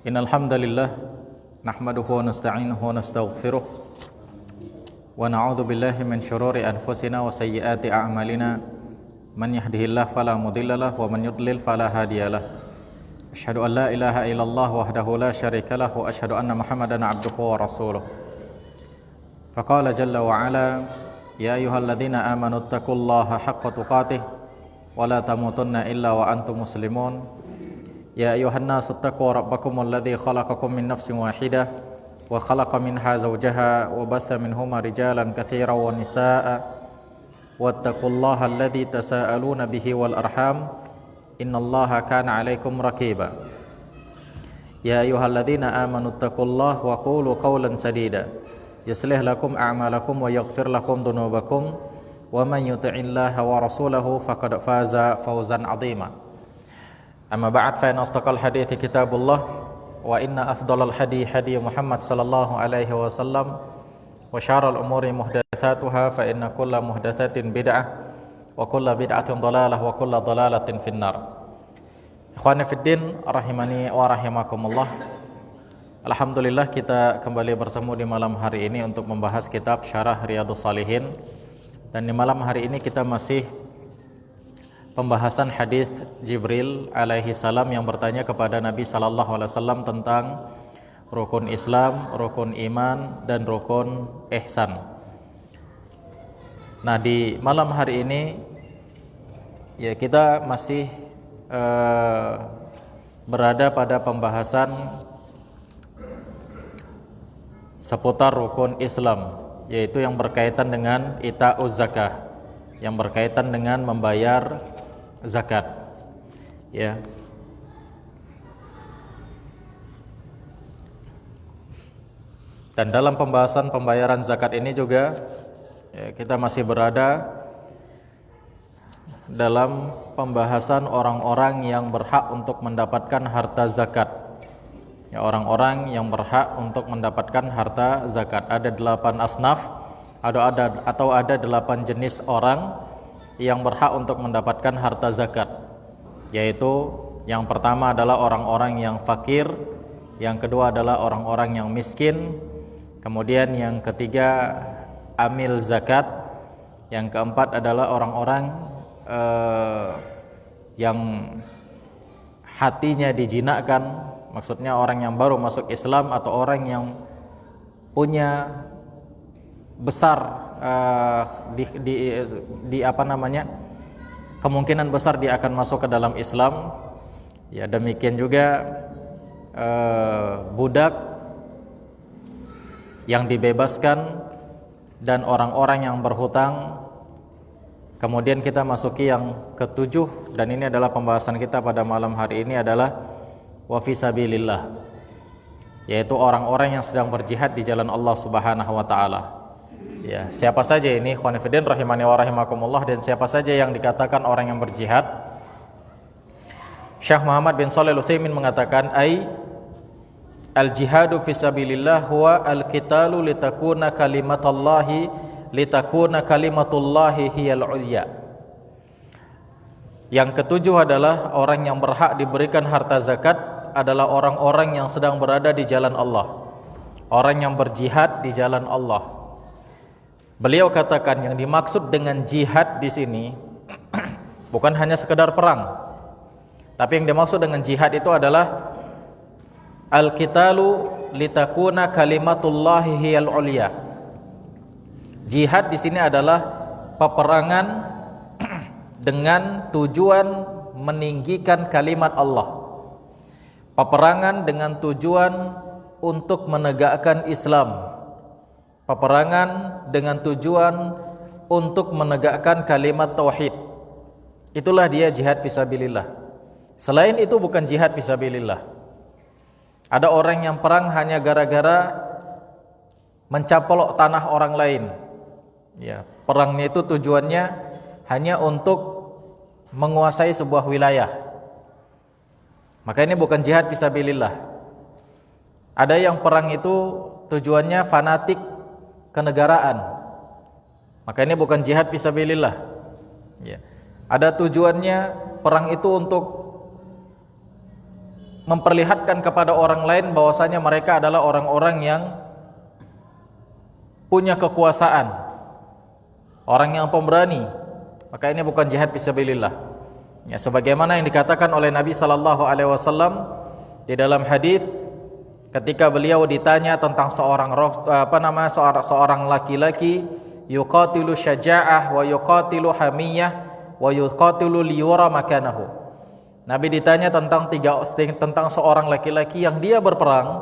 Innal hamdalillah nahmaduhu wa nasta'inuhu wa nastaghfiruh wa na'udzu billahi min syururi anfusina wa sayyiati a'malina man yahdihillahu fala mudhillalah wa man yudlil fala hadiyalah. Asyhadu an la ilaha illallah wahdahu la syarikalah wa asyhadu anna Muhammadan abduhu wa rasuluh. Faqala jalla wa ala ya ayyuhalladzina amanu taqullaha haqqa tuqatih wa la tamutunna illa wa antum muslimun. Ya ayuhan nasu taqu rabbakumul ladzi khalaqakum min nafsin wahidah wa khalaqa minha zawjaha wa batha minhuma rijalan katsiran wa nisaa'a wattaqullaha alladzi tasaaluna bihi wal arham innallaha kana 'alaikum raqiba. Ya ayyuhalladzina amanu taqullaha wa qulu qawlan sadida yuslih lakum a'malakum wa yaghfir lakum dhunubakum wa man yuti'illaha wa rasulahu faqad faza fawzan 'azima. Amma ba'd fa inna asdaqal hadithi kitabullah wa inna afdalal hadi hadi Muhammad sallallahu alaihi wasallam wa syarrul umuri muhdatsatuha fa inna kulla muhdatsatin bid'ah wa kulla bid'atin dhalalah wa kulla dhalalatin finnar. Ikhwani fiddin rahimani wa rahimakumullah. Alhamdulillah kita kembali bertemu di malam hari ini untuk membahas kitab Syarah Riyadhus Shalihin, dan di malam hari ini kita masih pembahasan hadis Jibril alaihi salam yang bertanya kepada Nabi sallallahu alaihi wasallam tentang rukun Islam, rukun iman, dan rukun ihsan. Nah, di malam hari ini ya kita masih berada pada pembahasan seputar rukun Islam, yaitu yang berkaitan dengan ita'uz zakah, yang berkaitan dengan membayar zakat, ya. Dan dalam pembahasan pembayaran zakat ini juga ya, kita masih berada dalam pembahasan orang-orang yang berhak untuk mendapatkan harta zakat. Ya, orang-orang yang berhak untuk mendapatkan harta zakat. Ada 8 asnaf atau ada 8 jenis orang yang berhak untuk mendapatkan harta zakat, yaitu yang pertama adalah orang-orang yang fakir, yang kedua adalah orang-orang yang miskin, kemudian yang ketiga amil zakat, yang keempat adalah orang-orang yang hatinya dijinakkan, maksudnya orang yang baru masuk Islam atau orang yang punya besar kemungkinan besar dia akan masuk ke dalam Islam. Ya, demikian juga budak yang dibebaskan dan orang-orang yang berhutang. Kemudian kita masuki yang ketujuh, dan ini adalah pembahasan kita pada malam hari ini, adalah wa fi sabilillah, yaitu orang-orang yang sedang berjihad di jalan Allah Subhanahu wa taala. Ya, siapa saja ini ikhwan fillah rahimani wa rahimakumullah, dan siapa saja yang dikatakan orang yang berjihad? Syekh Muhammad bin Shalih Al-Utsaimin mengatakan al-jihadu fi sabilillah huwa al-qitalu litakuna kalimatullahi hiyal ulya. Yang ketujuh adalah orang yang berhak diberikan harta zakat adalah orang-orang yang sedang berada di jalan Allah, orang yang berjihad di jalan Allah. Beliau katakan yang dimaksud dengan jihad di sini bukan hanya sekedar perang, tapi yang dimaksud dengan jihad itu adalah al-qitalu litakuna kalimatullahi hiyal ulya. Jihad di sini adalah peperangan dengan tujuan meninggikan kalimat Allah. Peperangan dengan tujuan untuk menegakkan Islam. Peperangan dengan tujuan untuk menegakkan kalimat tauhid. Itulah dia jihad fisabilillah. Selain itu bukan jihad fisabilillah. Ada orang yang perang hanya gara-gara mencaplok tanah orang lain. Ya, perangnya itu tujuannya hanya untuk menguasai sebuah wilayah. Maka ini bukan jihad fisabilillah. Ada yang perang itu tujuannya fanatik kenegaraan, maka ini bukan jihad fisabilillah. Ya. Ada tujuannya perang itu untuk memperlihatkan kepada orang lain bahwasanya mereka adalah orang-orang yang punya kekuasaan, orang yang pemberani, maka ini bukan jihad fisabilillah. Ya, sebagaimana yang dikatakan oleh Nabi sallallahu alaihi wasallam di dalam hadis ketika beliau ditanya tentang seorang laki-laki yuqatilu syaja'ah wa yuqatilu hamiyah wa yuqatilu liyura makanahu. Nabi ditanya tentang seorang laki-laki yang dia berperang.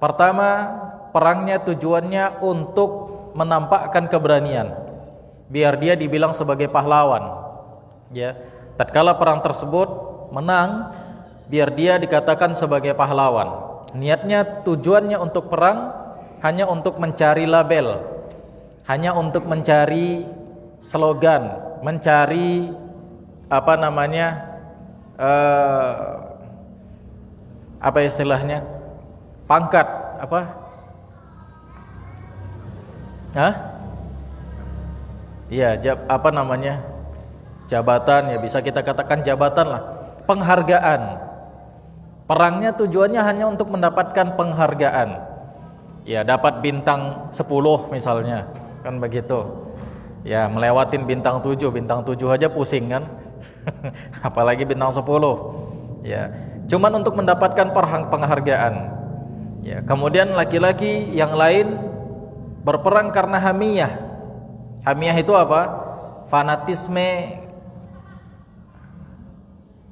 Pertama, perangnya tujuannya untuk menampakkan keberanian, biar dia dibilang sebagai pahlawan. Ya, tatkala perang tersebut menang, biar dia dikatakan sebagai pahlawan. Niatnya, tujuannya untuk perang hanya untuk mencari label, hanya untuk mencari slogan, mencari apa istilahnya, pangkat apa? Iya, jabatan, ya bisa kita katakan jabatan lah, penghargaan. Perangnya tujuannya hanya untuk mendapatkan penghargaan. Ya, dapat bintang 10 misalnya, kan begitu. Ya, melewatin bintang 7 aja pusing kan. Apalagi bintang 10. Ya, cuman untuk mendapatkan penghargaan. Ya, kemudian laki-laki yang lain berperang karena hamiyah. Hamiyah itu apa? Fanatisme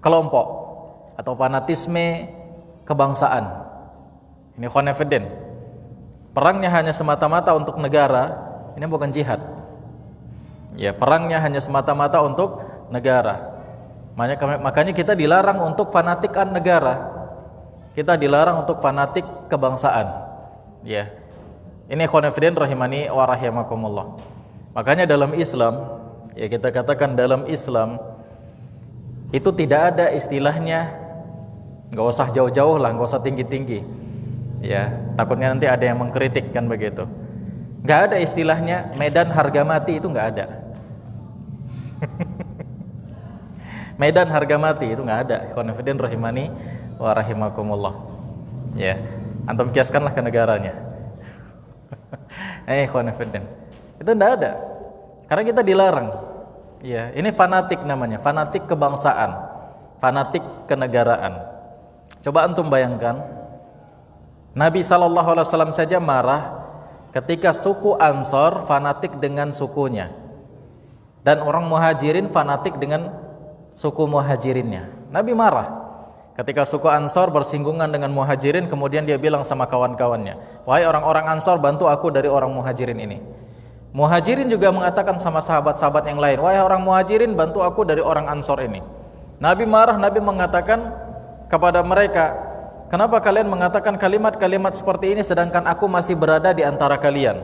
kelompok atau fanatisme kebangsaan. Ini khonefiden. Perangnya hanya semata-mata untuk negara, ini bukan jihad. Ya, perangnya hanya semata-mata untuk negara. Makanya kita dilarang untuk fanatikan negara. Kita dilarang untuk fanatik kebangsaan. Ya. Ini khonefiden rahimani wa rahimakumullah. Makanya dalam Islam, ya kita katakan dalam Islam itu tidak ada istilahnya, enggak usah jauh-jauh lah, enggak usah tinggi-tinggi. Ya, takutnya nanti ada yang mengkritik kan begitu. Enggak ada istilahnya medan harga mati, itu enggak ada. Medan harga mati itu enggak ada. Khonefiden rahimani wa rahimakumullah. Ya, antum kiaskanlah ke negaranya. Khonefiden. Itu enggak ada. Karena kita dilarang. Ya, ini fanatik namanya, fanatik kebangsaan, fanatik kenegaraan. Coba antum bayangkan, Nabi SAW saja marah ketika suku Ansor fanatik dengan sukunya, dan orang Muhajirin fanatik dengan suku Muhajirinnya. Nabi marah ketika suku Ansor bersinggungan dengan Muhajirin, kemudian dia bilang sama kawan-kawannya, wahai orang-orang Ansor, bantu aku dari orang Muhajirin ini. Muhajirin juga mengatakan sama sahabat-sahabat yang lain, wahai orang Muhajirin, bantu aku dari orang Ansor ini. Nabi marah, Nabi mengatakan kepada mereka, kenapa kalian mengatakan kalimat-kalimat seperti ini sedangkan aku masih berada di antara kalian?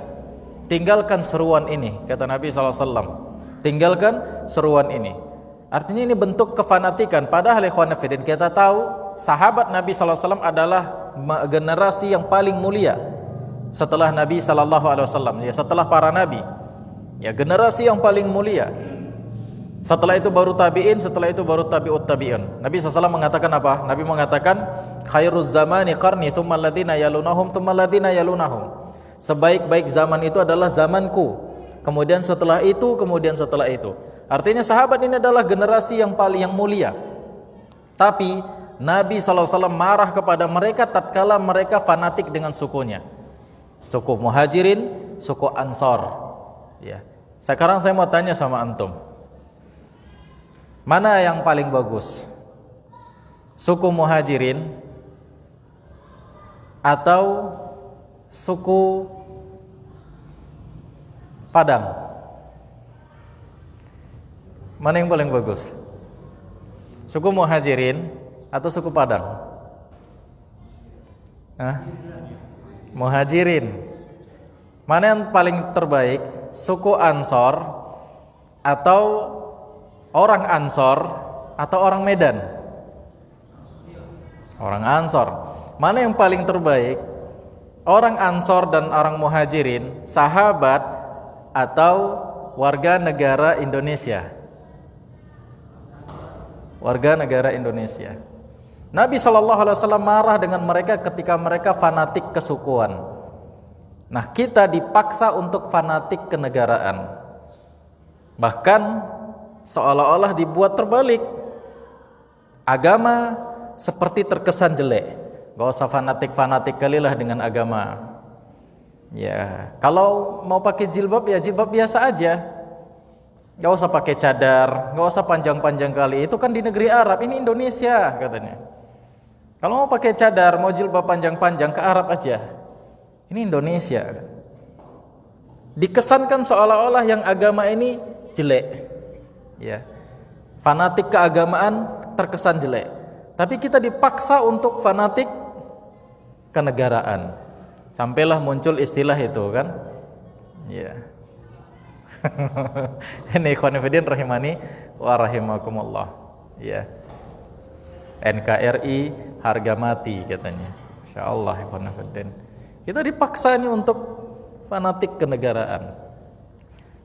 Tinggalkan seruan ini, kata Nabi SAW. Tinggalkan seruan ini. Artinya ini bentuk kefanatikan. Padahal ikhwanafidin, kita tahu sahabat Nabi SAW adalah generasi yang paling mulia setelah Nabi SAW, ya, setelah para Nabi, ya, generasi yang paling mulia. Setelah itu baru tabi'in, setelah itu baru tabi'ut tabi'in. Nabi SAW mengatakan apa? Nabi mengatakan khairuz zamani qarni thumma alladhina yalunahum thumma alladhina yalunahum. Sebaik-baik zaman itu adalah zamanku, kemudian setelah itu, kemudian setelah itu. Artinya sahabat ini adalah generasi yang paling mulia. Tapi Nabi SAW marah kepada mereka tatkala mereka fanatik dengan sukunya, suku Muhajirin, suku Ansor. Ya. Sekarang saya mau tanya sama antum, mana yang paling bagus? Suku Muhajirin atau suku Padang? Mana yang paling bagus? Suku Muhajirin atau suku Padang? Muhajirin. Mana yang paling terbaik? Suku Ansor atau orang Ansor atau orang Medan? Orang Ansor. Mana yang paling terbaik? Orang Ansor dan orang Muhajirin, sahabat atau warga negara Indonesia? Warga negara Indonesia. Nabi SAW marah dengan mereka ketika mereka fanatik kesukuan. Nah, kita dipaksa untuk fanatik kenegaraan. Bahkan seolah-olah dibuat terbalik. Agama seperti terkesan jelek. Gak usah fanatik-fanatik kalilah dengan agama. Ya, kalau mau pakai jilbab ya jilbab biasa aja. Gak usah pakai cadar, gak usah panjang-panjang kali. Itu kan di negeri Arab, ini Indonesia katanya. Kalau mau pakai cadar, mau jilbab panjang-panjang ke Arab aja. Ini Indonesia. Dikesankan seolah-olah yang agama ini jelek. Ya. Fanatik keagamaan terkesan jelek. Tapi kita dipaksa untuk fanatik kenegaraan. Sampailah muncul istilah itu kan. Ya. Ini ikhwan fillah rahimani wa rahimakumullah. Ya. NKRI harga mati katanya. Insyaallah ikhwan fillah. Kita dipaksa ini untuk fanatik kenegaraan.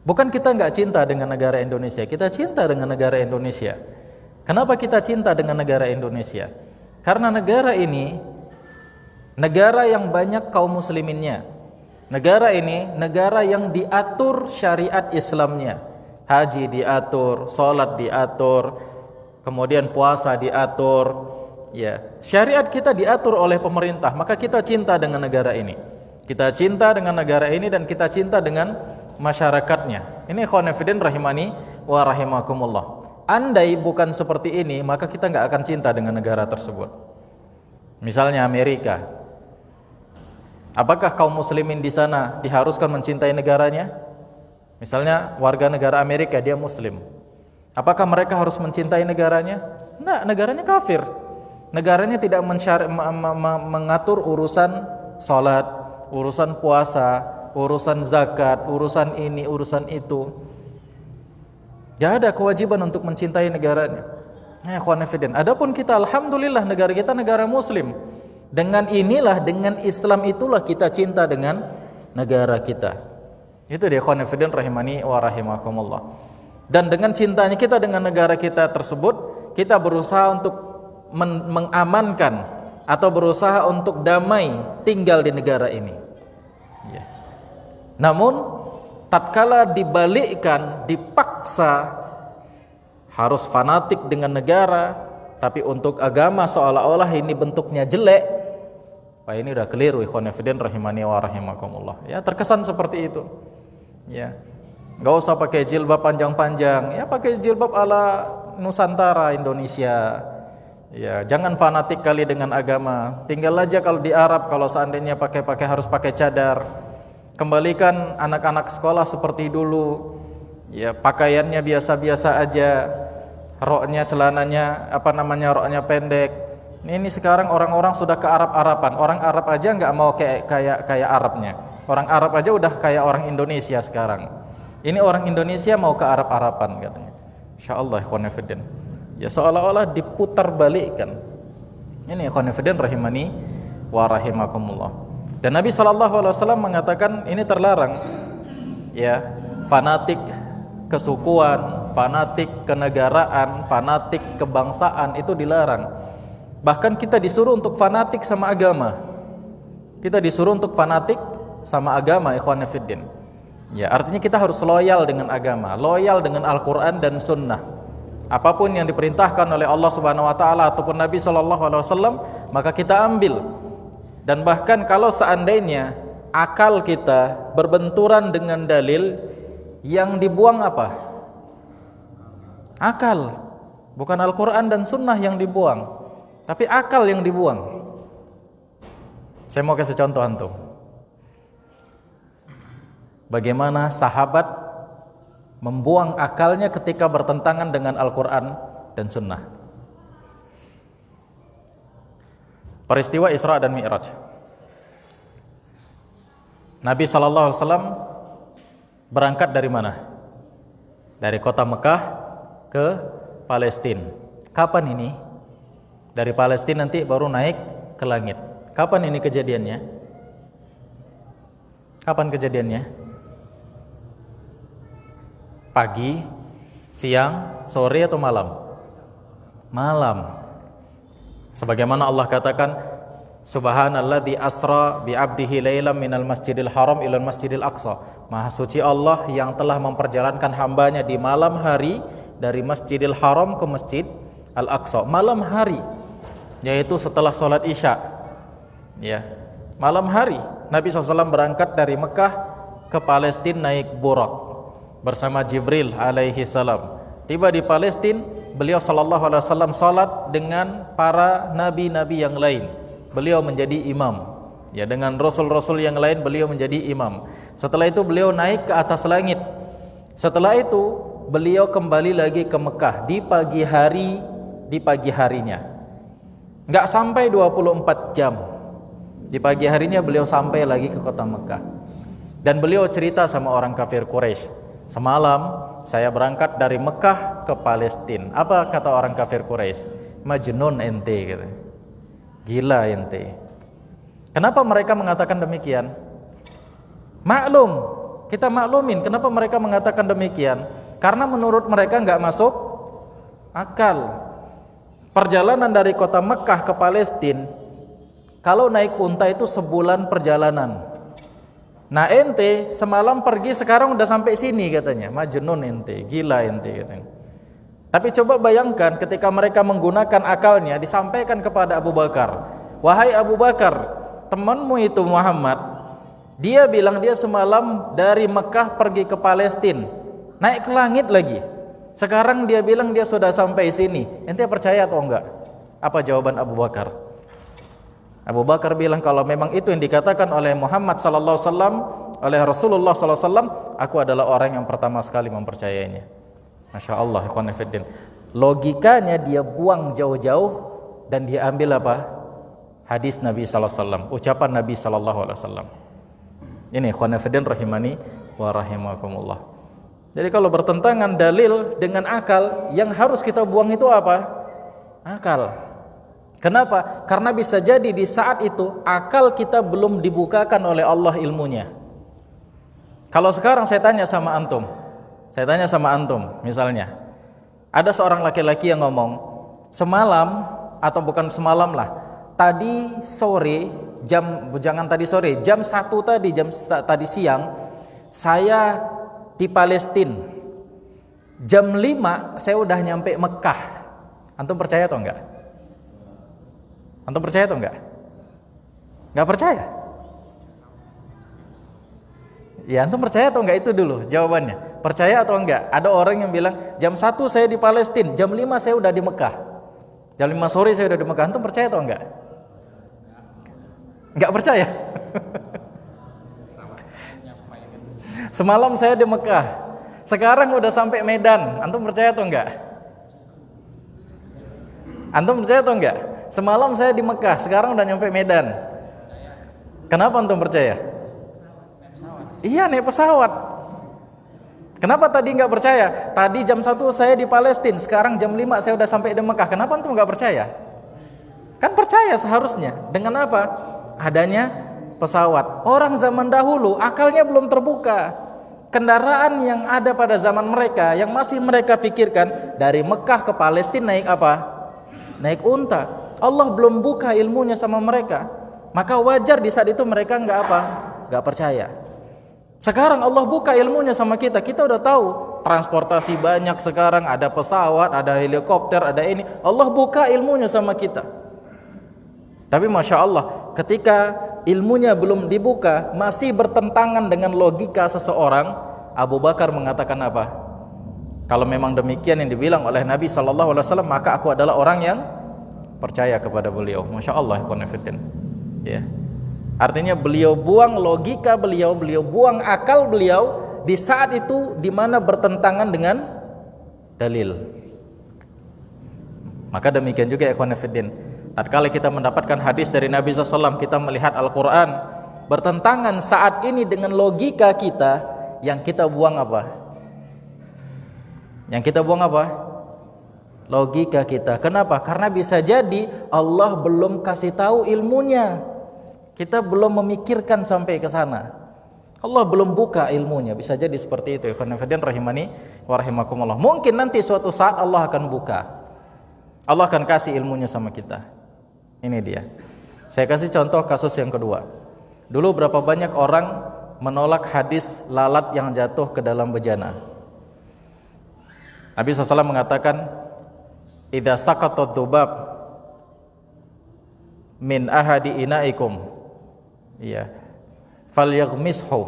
Bukan kita enggak cinta dengan negara Indonesia, kita cinta dengan negara Indonesia. Kenapa kita cinta dengan negara Indonesia? Karena negara ini negara yang banyak kaum musliminnya. Negara ini negara yang diatur syariat Islamnya. Haji diatur, salat diatur, kemudian puasa diatur. Ya, syariat kita diatur oleh pemerintah, maka kita cinta dengan negara ini. Kita cinta dengan negara ini dan kita cinta dengan masyarakatnya. Ini ikhwan fillah rahimani wa rahimakumullah. Andai bukan seperti ini, maka kita enggak akan cinta dengan negara tersebut. Misalnya Amerika. Apakah kaum muslimin di sana diharuskan mencintai negaranya? Misalnya warga negara Amerika, dia muslim. Apakah mereka harus mencintai negaranya? Enggak, negaranya kafir. Negaranya tidak mengatur urusan salat, urusan puasa, urusan zakat, urusan ini, urusan itu. Gak ada kewajiban untuk mencintai negaranya. Adapun kita, alhamdulillah, negara kita negara muslim. Dengan inilah, dengan Islam itulah kita cinta dengan negara kita. Itu dia ikhwan fillah rahimani wa rahimakumullah. Dan dengan cintanya kita dengan negara kita tersebut, kita berusaha untuk mengamankan atau berusaha untuk damai tinggal di negara ini. Ya. Namun tatkala dibalikkan, dipaksa harus fanatik dengan negara, tapi untuk agama seolah-olah ini bentuknya jelek. Pak, ini udah keliru ikhwan fillah rahimani wa rahimakumullah. Ya, terkesan seperti itu. Ya. Enggak usah pakai jilbab panjang-panjang. Ya, pakai jilbab ala Nusantara Indonesia. Ya, jangan fanatik kali dengan agama. Tinggal aja kalau di Arab, kalau seandainya harus pakai cadar. Kembalikan anak-anak sekolah seperti dulu. Ya, pakaiannya biasa-biasa aja. Roknya, celananya, roknya pendek. Ini sekarang orang-orang sudah ke Arab-Araban. Orang Arab aja nggak mau kayak Arabnya. Orang Arab aja udah kayak orang Indonesia sekarang. Ini orang Indonesia mau ke Arab-Araban katanya. Insyaallah ikhwan fillah. Ya, seolah-olah diputar balikkan. Ini ikhwan fillah rahimani wa rahimakumullah. Dan Nabi SAW mengatakan ini terlarang. Ya, fanatik kesukuan, fanatik kenegaraan, fanatik kebangsaan itu dilarang. Bahkan kita disuruh untuk fanatik sama agama. Kita disuruh untuk fanatik sama agama ikhwan fillah. Ya, artinya kita harus loyal dengan agama, loyal dengan Al-Qur'an dan sunnah. Apapun yang diperintahkan oleh Allah Subhanahu wa taala ataupun Nabi sallallahu alaihi wasallam, maka kita ambil. Dan bahkan kalau seandainya akal kita berbenturan dengan dalil, yang dibuang apa? Akal. Bukan Al-Qur'an dan sunnah yang dibuang, tapi akal yang dibuang. Saya mau kasih contoh antum. Bagaimana sahabat membuang akalnya ketika bertentangan dengan Al-Quran dan Sunnah. Peristiwa Isra dan Mi'raj. Nabi SAW berangkat dari mana? Dari kota Mekah ke Palestina. Kapan ini? Dari Palestina nanti baru naik ke langit. Kapan ini kejadiannya? Kapan kejadiannya? Pagi, siang, sore atau malam? Malam. Sebagaimana Allah katakan, Subhanalladzi asra bi 'abdihi lailan minal masjidil haram ilal masjidil aqsa. Maha suci Allah yang telah memperjalankan hambanya di malam hari dari Masjidil Haram ke Masjid Al-Aqsa. Malam hari, yaitu setelah sholat Isya. Ya, malam hari Nabi SAW berangkat dari Mekah ke Palestina naik Buraq bersama Jibril alaihi salam. Tiba di Palestina, beliau sallallahu alaihi wasallam salat dengan para nabi-nabi yang lain. Beliau menjadi imam. Ya, dengan rasul-rasul yang lain beliau menjadi imam. Setelah itu beliau naik ke atas langit. Setelah itu beliau kembali lagi ke Mekah di pagi harinya. Enggak sampai 24 jam. Di pagi harinya beliau sampai lagi ke kota Mekah. Dan beliau cerita sama orang kafir Quraisy, "Semalam saya berangkat dari Mekah ke Palestina." Apa kata orang kafir Quraisy? "Majnun ente," gitu. Gila ente. Kenapa mereka mengatakan demikian? Maklum, kita maklumin kenapa mereka mengatakan demikian. Karena menurut mereka enggak masuk akal. Perjalanan dari kota Mekah ke Palestina, kalau naik unta itu sebulan perjalanan. Nah ente semalam pergi, sekarang udah sampai sini katanya. Majnun ente, gila ente katanya. Tapi coba bayangkan ketika mereka menggunakan akalnya, disampaikan kepada Abu Bakar, "Wahai Abu Bakar, temanmu itu Muhammad, dia bilang dia semalam dari Mekah pergi ke Palestina, naik ke langit lagi. Sekarang dia bilang dia sudah sampai sini. Ente percaya atau enggak?" Apa jawaban Abu Bakar? Abu Bakar bilang, kalau memang itu yang dikatakan oleh Muhammad sallallahu alaihi wasallam, oleh Rasulullah sallallahu alaihi wasallam, aku adalah orang yang pertama sekali mempercayainya. Masya Allah, ikhwan fillah. Logikanya dia buang jauh-jauh dan dia ambil apa? Hadis Nabi sallallahu alaihi wasallam, ucapan Nabi sallallahu alaihi wasallam. Ini ikhwan fillah rahimani wa rahimakumullah. Jadi kalau bertentangan dalil dengan akal, yang harus kita buang itu apa? Akal. Kenapa? Karena bisa jadi di saat itu akal kita belum dibukakan oleh Allah ilmunya. Kalau sekarang saya tanya sama antum, misalnya, ada seorang laki-laki yang ngomong, semalam, atau bukan semalam lah, tadi sore, jam 1 tadi siang, saya di Palestina, jam 5 saya udah nyampe Mekah. Antum percaya atau enggak? Antum percaya atau enggak? Enggak percaya? Ya, antum percaya atau enggak itu dulu jawabannya. Percaya atau enggak? Ada orang yang bilang jam 1 saya di Palestina, jam 5 saya udah di Mekah. Jam 5 sore saya udah di Mekah. Antum percaya atau enggak? Enggak percaya. Semalam saya di Mekah, sekarang udah sampai Medan. Antum percaya atau enggak? Antum percaya atau enggak? Semalam saya di Mekah, sekarang udah nyampe Medan. Kenapa antum percaya? Iya, naik pesawat. Kenapa tadi nggak percaya? Tadi jam 1 saya di Palestina, sekarang jam 5 saya udah sampai di Mekah. Kenapa antum nggak percaya? Kan percaya seharusnya. Dengan apa? Adanya pesawat. Orang zaman dahulu akalnya belum terbuka. Kendaraan yang ada pada zaman mereka, yang masih mereka pikirkan, dari Mekah ke Palestina naik apa? Naik unta. Allah belum buka ilmunya sama mereka. Maka wajar di saat itu mereka nggak apa? Nggak percaya. Sekarang Allah buka ilmunya sama kita. Kita udah tahu transportasi banyak sekarang, ada pesawat, ada helikopter, ada ini. Allah buka ilmunya sama kita. Tapi Masya Allah, ketika ilmunya belum dibuka, masih bertentangan dengan logika seseorang, Abu Bakar mengatakan apa? Kalau memang demikian yang dibilang oleh Nabi SAW, maka aku adalah orang yang percaya kepada beliau. Masya Allah, ya. Artinya beliau buang logika beliau buang akal beliau di saat itu di mana bertentangan dengan dalil. Maka demikian juga ikhwan fillah. Tatkala kita mendapatkan hadis dari Nabi SAW, kita melihat Al-Quran bertentangan saat ini dengan logika kita, yang kita buang apa? Yang kita buang apa? Logika kita. Kenapa? Karena bisa jadi Allah belum kasih tahu ilmunya. Kita belum memikirkan sampai ke sana. Allah belum buka ilmunya. Bisa jadi seperti itu. Ikhwan fillah rahimani wa rahimakumullah. Mungkin nanti suatu saat Allah akan buka. Allah akan kasih ilmunya sama kita. Ini dia. Saya kasih contoh kasus yang kedua. Dulu berapa banyak orang menolak hadis lalat yang jatuh ke dalam bejana. Nabi SAW mengatakan, idza saqatat dzubab min ahadi inaikum, iya, falyaghmishu.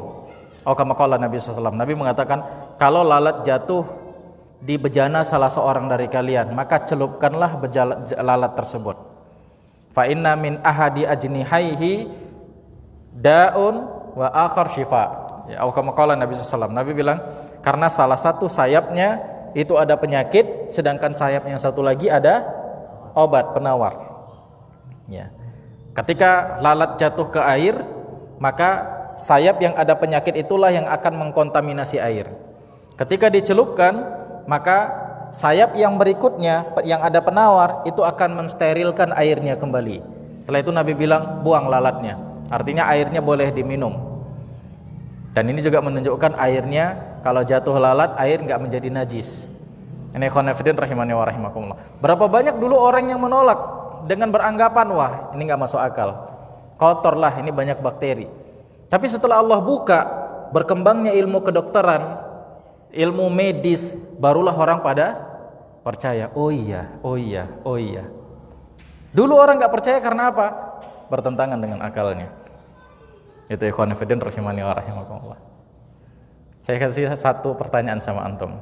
Oh, kama qala Nabi SAW. Nabi mengatakan, kalau lalat jatuh di bejana salah seorang dari kalian, maka celupkanlah lalat tersebut. Fa inna min ahadi ajnihaihi da'un wa akhar syifa. Ya, oh, kama qala Nabi SAW. Nabi bilang, karena salah satu sayapnya itu ada penyakit, sedangkan sayap yang satu lagi ada obat penawar. Ya. Ketika lalat jatuh ke air, maka sayap yang ada penyakit itulah yang akan mengkontaminasi air. Ketika dicelupkan, maka sayap yang berikutnya yang ada penawar itu akan mensterilkan airnya kembali. Setelah itu Nabi bilang, buang lalatnya. Artinya airnya boleh diminum. Dan ini juga menunjukkan airnya kalau jatuh lalat, air enggak menjadi najis. Ini khonafidin rahimani wa rahimakumullah. Berapa banyak dulu orang yang menolak dengan beranggapan, wah ini enggak masuk akal, kotor lah, ini banyak bakteri. Tapi setelah Allah buka berkembangnya ilmu kedokteran, ilmu medis, barulah orang pada percaya. Oh iya. Dulu orang enggak percaya karena apa? Bertentangan dengan akalnya. Itu ikhwan fillah rahimani wa rahimakumullah. Saya kasih satu pertanyaan sama antum.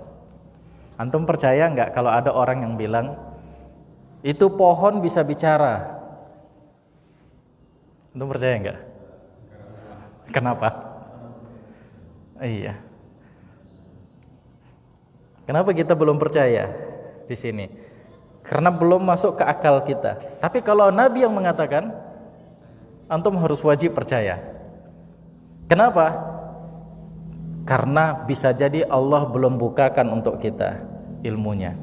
Antum percaya enggak kalau ada orang yang bilang itu pohon bisa bicara? Antum percaya enggak? Kenapa? Iya. Kenapa kita belum percaya di sini? Karena belum masuk ke akal kita. Tapi kalau Nabi yang mengatakan, antum harus wajib percaya. Kenapa? Karena bisa jadi Allah belum bukakan untuk kita ilmunya.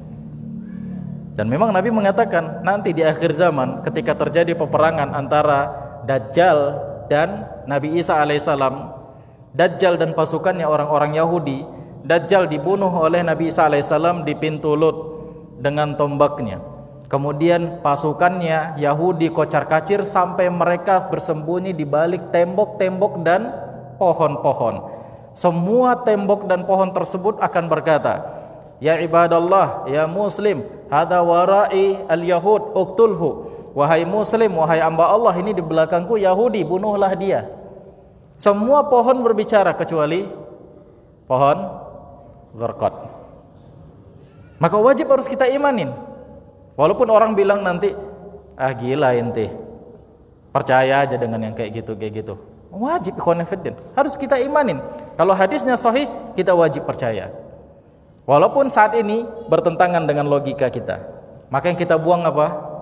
Dan memang Nabi mengatakan nanti di akhir zaman ketika terjadi peperangan antara Dajjal dan Nabi Isa alaihissalam, Dajjal dan pasukannya orang-orang Yahudi, Dajjal dibunuh oleh Nabi Isa alaihissalam di pintu Lut dengan tombaknya. Kemudian pasukannya Yahudi kocar-kacir sampai mereka bersembunyi di balik tembok-tembok dan pohon-pohon. Semua tembok dan pohon tersebut akan berkata, ya ibadallah, ya muslim, hadza wara'i al-yahud uqtulhu. Wahai muslim, wahai hamba Allah, ini di belakangku Yahudi, bunuhlah dia. Semua pohon berbicara kecuali pohon gharqad. Maka wajib harus kita imanin. Walaupun orang bilang nanti, gila ente, percaya aja dengan yang kayak gitu. Wajib ikhwanifiddin, harus kita imanin. Kalau hadisnya sahih, kita wajib percaya. Walaupun saat ini bertentangan dengan logika kita. Maka yang kita buang apa?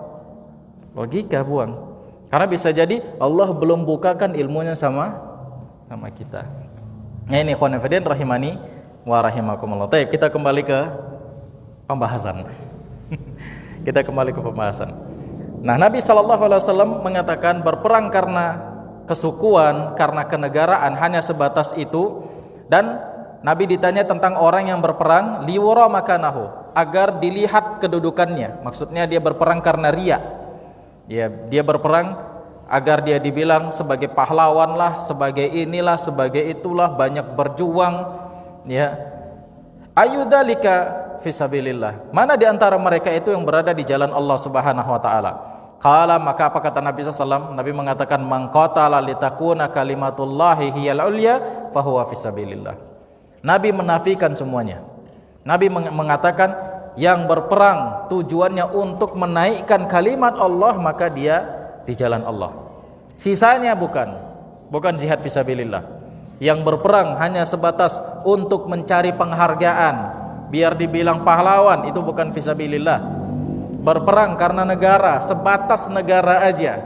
Logika buang. Karena bisa jadi Allah belum bukakan ilmunya sama kita. Nah ini ikhwanifiddin rahimani wa rahimakumullah. Baik, kita kembali ke pembahasan. Nah, Nabi SAW mengatakan berperang karena kesukuan, karena kenegaraan hanya sebatas itu. Dan Nabi ditanya tentang orang yang berperang liwara makanahu, agar dilihat kedudukannya. Maksudnya dia berperang karena riya. Dia berperang agar dia dibilang sebagai pahlawan lah, sebagai inilah, sebagai itulah, banyak berjuang. Ayyudzalika fisabilillah. Mana di antara mereka itu yang berada di jalan Allah Subhanahu wa taala? Qala, maka apa kata Nabi SAW? Nabi mengatakan, man qatala litakuna kalimatullahi hiyal ulya fahuwa fisabilillah. Nabi menafikan semuanya. Nabi mengatakan yang berperang tujuannya untuk menaikkan kalimat Allah, maka dia di jalan Allah. Sisanya bukan jihad fisabilillah. Yang berperang hanya sebatas untuk mencari penghargaan, biar dibilang pahlawan, itu bukan fisabilillah. Berperang karena negara, sebatas negara aja,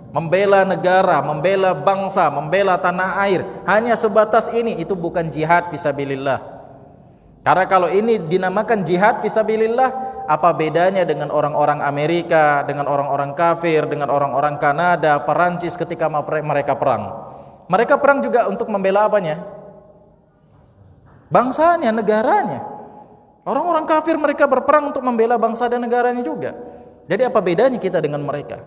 membela negara, membela bangsa, membela tanah air, hanya sebatas ini, itu bukan jihad fisabilillah. Karena kalau ini dinamakan jihad fisabilillah, apa bedanya dengan orang-orang Amerika, dengan orang-orang kafir, dengan orang-orang Kanada, Perancis ketika mereka perang? Mereka perang juga untuk membela apanya? Bangsanya, negaranya. Orang-orang kafir mereka berperang untuk membela bangsa dan negaranya juga. Jadi apa bedanya kita dengan mereka?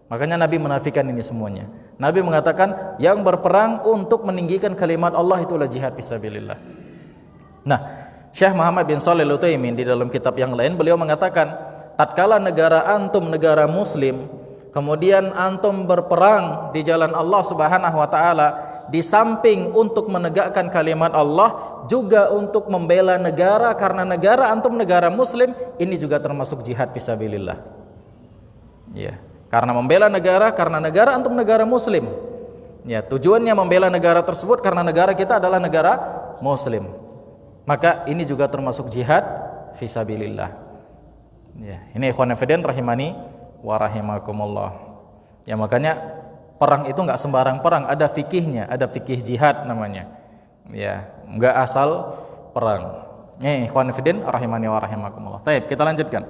Makanya Nabi menafikan ini semuanya. Nabi mengatakan yang berperang untuk meninggikan kalimat Allah itulah jihad fisabilillah. Nah, Syekh Muhammad bin Shalih Al-Utsaimin di dalam kitab yang lain beliau mengatakan, tatkala negara antum negara muslim, kemudian antum berperang di jalan Allah Subhanahu wa taala, di samping untuk menegakkan kalimat Allah, juga untuk membela negara karena negara antum negara muslim, ini juga termasuk jihad fisabilillah. Ya, karena membela negara karena negara antum negara muslim. Ya, tujuannya membela negara tersebut karena negara kita adalah negara muslim. Maka ini juga termasuk jihad fisabilillah. Ya, ini ikhwan fillah rahimani wa rahimakumullah. Ya, makanya perang itu enggak sembarang perang, ada fikihnya, ada fikih jihad namanya. Ya, enggak asal perang. Nih, ikhwan fillah rahimani wa rahimakumullah. Baik, kita lanjutkan.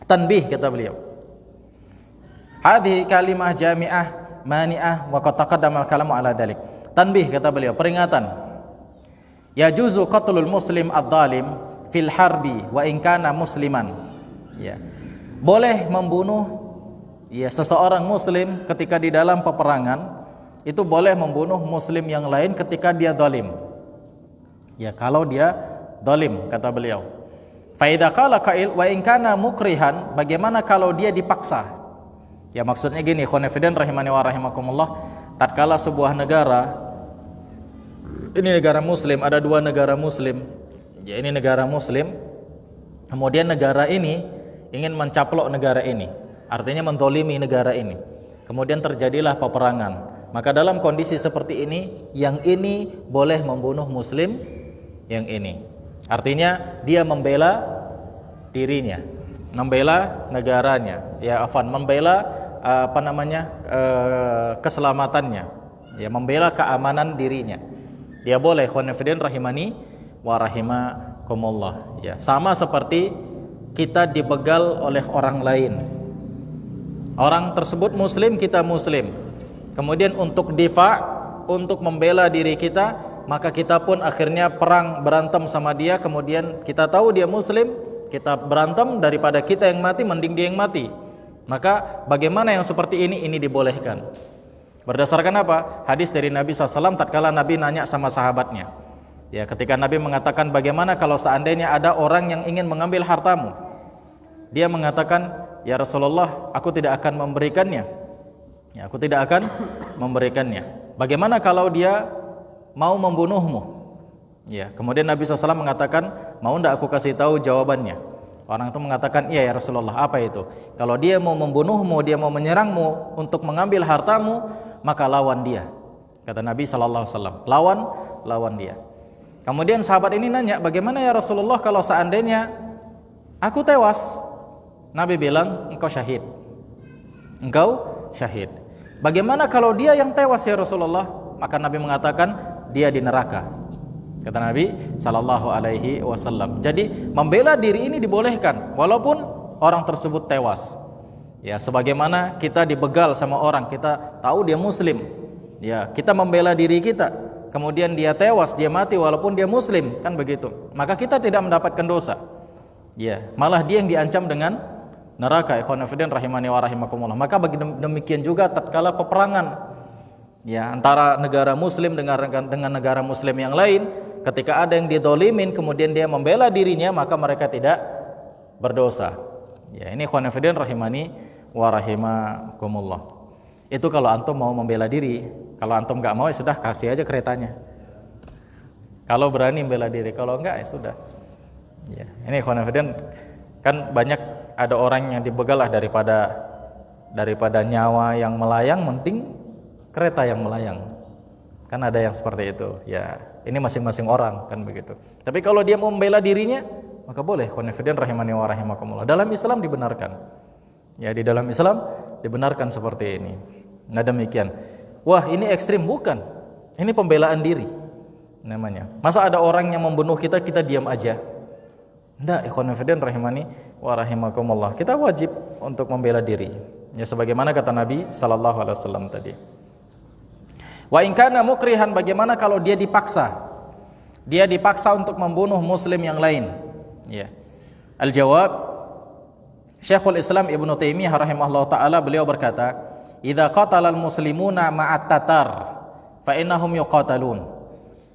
Tanbih kata beliau. Hadhihi kalimah jami'ah mani'ah wa qad taqaddama al-kalamu ala dzalik. Tanbih kata beliau, peringatan. Yajuzu qatlul muslim adz-dzalim fil harbi wa in kana musliman. Ya. Boleh membunuh ya seseorang muslim ketika di dalam peperangan, itu boleh membunuh muslim yang lain ketika dia zalim. Ya, kalau dia zalim kata beliau. Fa idza qala qail wa in kana mukrihan, bagaimana kalau dia dipaksa? Ya, maksudnya gini, khonefiden rahimani wa rahimakumullah, tatkala sebuah negara, ini negara muslim, ada dua negara muslim, ya ini negara muslim, kemudian negara ini ingin mencaplok negara ini, artinya menzalimi negara ini, kemudian terjadilah peperangan. Maka dalam kondisi seperti ini, yang ini boleh membunuh muslim yang ini, artinya dia membela dirinya, membela negaranya, ya membela keselamatannya, ya membela keamanan dirinya. Dia boleh, khonefidin rahimani wa rahimakumullah. Ya, sama seperti kita dibegal oleh orang lain. Orang tersebut muslim, kita muslim. Kemudian untuk difa, untuk membela diri kita, maka kita pun akhirnya perang berantem sama dia. Kemudian kita tahu dia muslim, kita berantem, daripada kita yang mati mending dia yang mati. Maka bagaimana yang seperti ini dibolehkan. Berdasarkan apa? Hadis dari Nabi SAW tatkala Nabi nanya sama sahabatnya. Ya, ketika Nabi mengatakan bagaimana kalau seandainya ada orang yang ingin mengambil hartamu. Dia mengatakan, ya Rasulullah, aku tidak akan memberikannya. Ya, aku tidak akan memberikannya. Bagaimana kalau dia mau membunuhmu? Ya, kemudian Nabi SAW mengatakan, mau enggak aku kasih tahu jawabannya? Orang itu mengatakan, iya ya Rasulullah, apa itu? Kalau dia mau membunuhmu, dia mau menyerangmu untuk mengambil hartamu, maka lawan dia. Kata Nabi SAW, lawan dia. Kemudian sahabat ini nanya, bagaimana ya Rasulullah kalau seandainya aku tewas? Nabi bilang, engkau syahid. Bagaimana kalau dia yang tewas ya Rasulullah? Maka Nabi mengatakan, dia di neraka. Kata Nabi sallallahu alaihi wasallam. Jadi membela diri ini dibolehkan walaupun orang tersebut tewas. Ya, sebagaimana kita dibegal sama orang, kita tahu dia muslim. Ya, kita membela diri kita, kemudian dia tewas, dia mati walaupun dia muslim, kan begitu. Maka kita tidak mendapatkan dosa. Ya, malah dia yang diancam dengan neraka. Ikhwan fillah rahimani wa rahimakumullah. Maka bagi demikian juga tatkala peperangan, ya, antara negara muslim dengan negara muslim yang lain, ketika ada yang dizalimin kemudian dia membela dirinya, maka mereka tidak berdosa. Ya, ini ikhwan fillah rahimani wa rahimakumullah. Itu kalau antum mau membela diri. Kalau antum enggak mau, ya sudah, kasih aja keretanya. Kalau berani membela diri, kalau enggak ya sudah. Ya, ini ikhwan fillah, kan banyak ada orang yang dibegal lah daripada nyawa yang melayang, mending kereta yang melayang. Kan ada yang seperti itu. Ya, ini masing-masing orang kan begitu. Tapi kalau dia mau membela dirinya, maka boleh. Khonifidin rahimani wa rahimakumullah. Dalam Islam dibenarkan. Ya, di dalam Islam dibenarkan seperti ini. Nah, demikian. Wah, ini ekstrim, bukan. Ini pembelaan diri namanya. Masa ada orang yang membunuh kita diam aja? Enggak, khonifidin rahimani wa rahimakumullah. Kita wajib untuk membela diri. Ya, sebagaimana kata Nabi sallallahu alaihi wasallam tadi. Wa in kana mukrihan, bagaimana kalau dia dipaksa? Dia dipaksa untuk membunuh muslim yang lain. Ya. Al-jawab, Syekhul Islam Ibnu Taimiyah rahimahullah taala beliau berkata, "Idza qatalal muslimuna ma'at tatar fa innahum yuqatalun."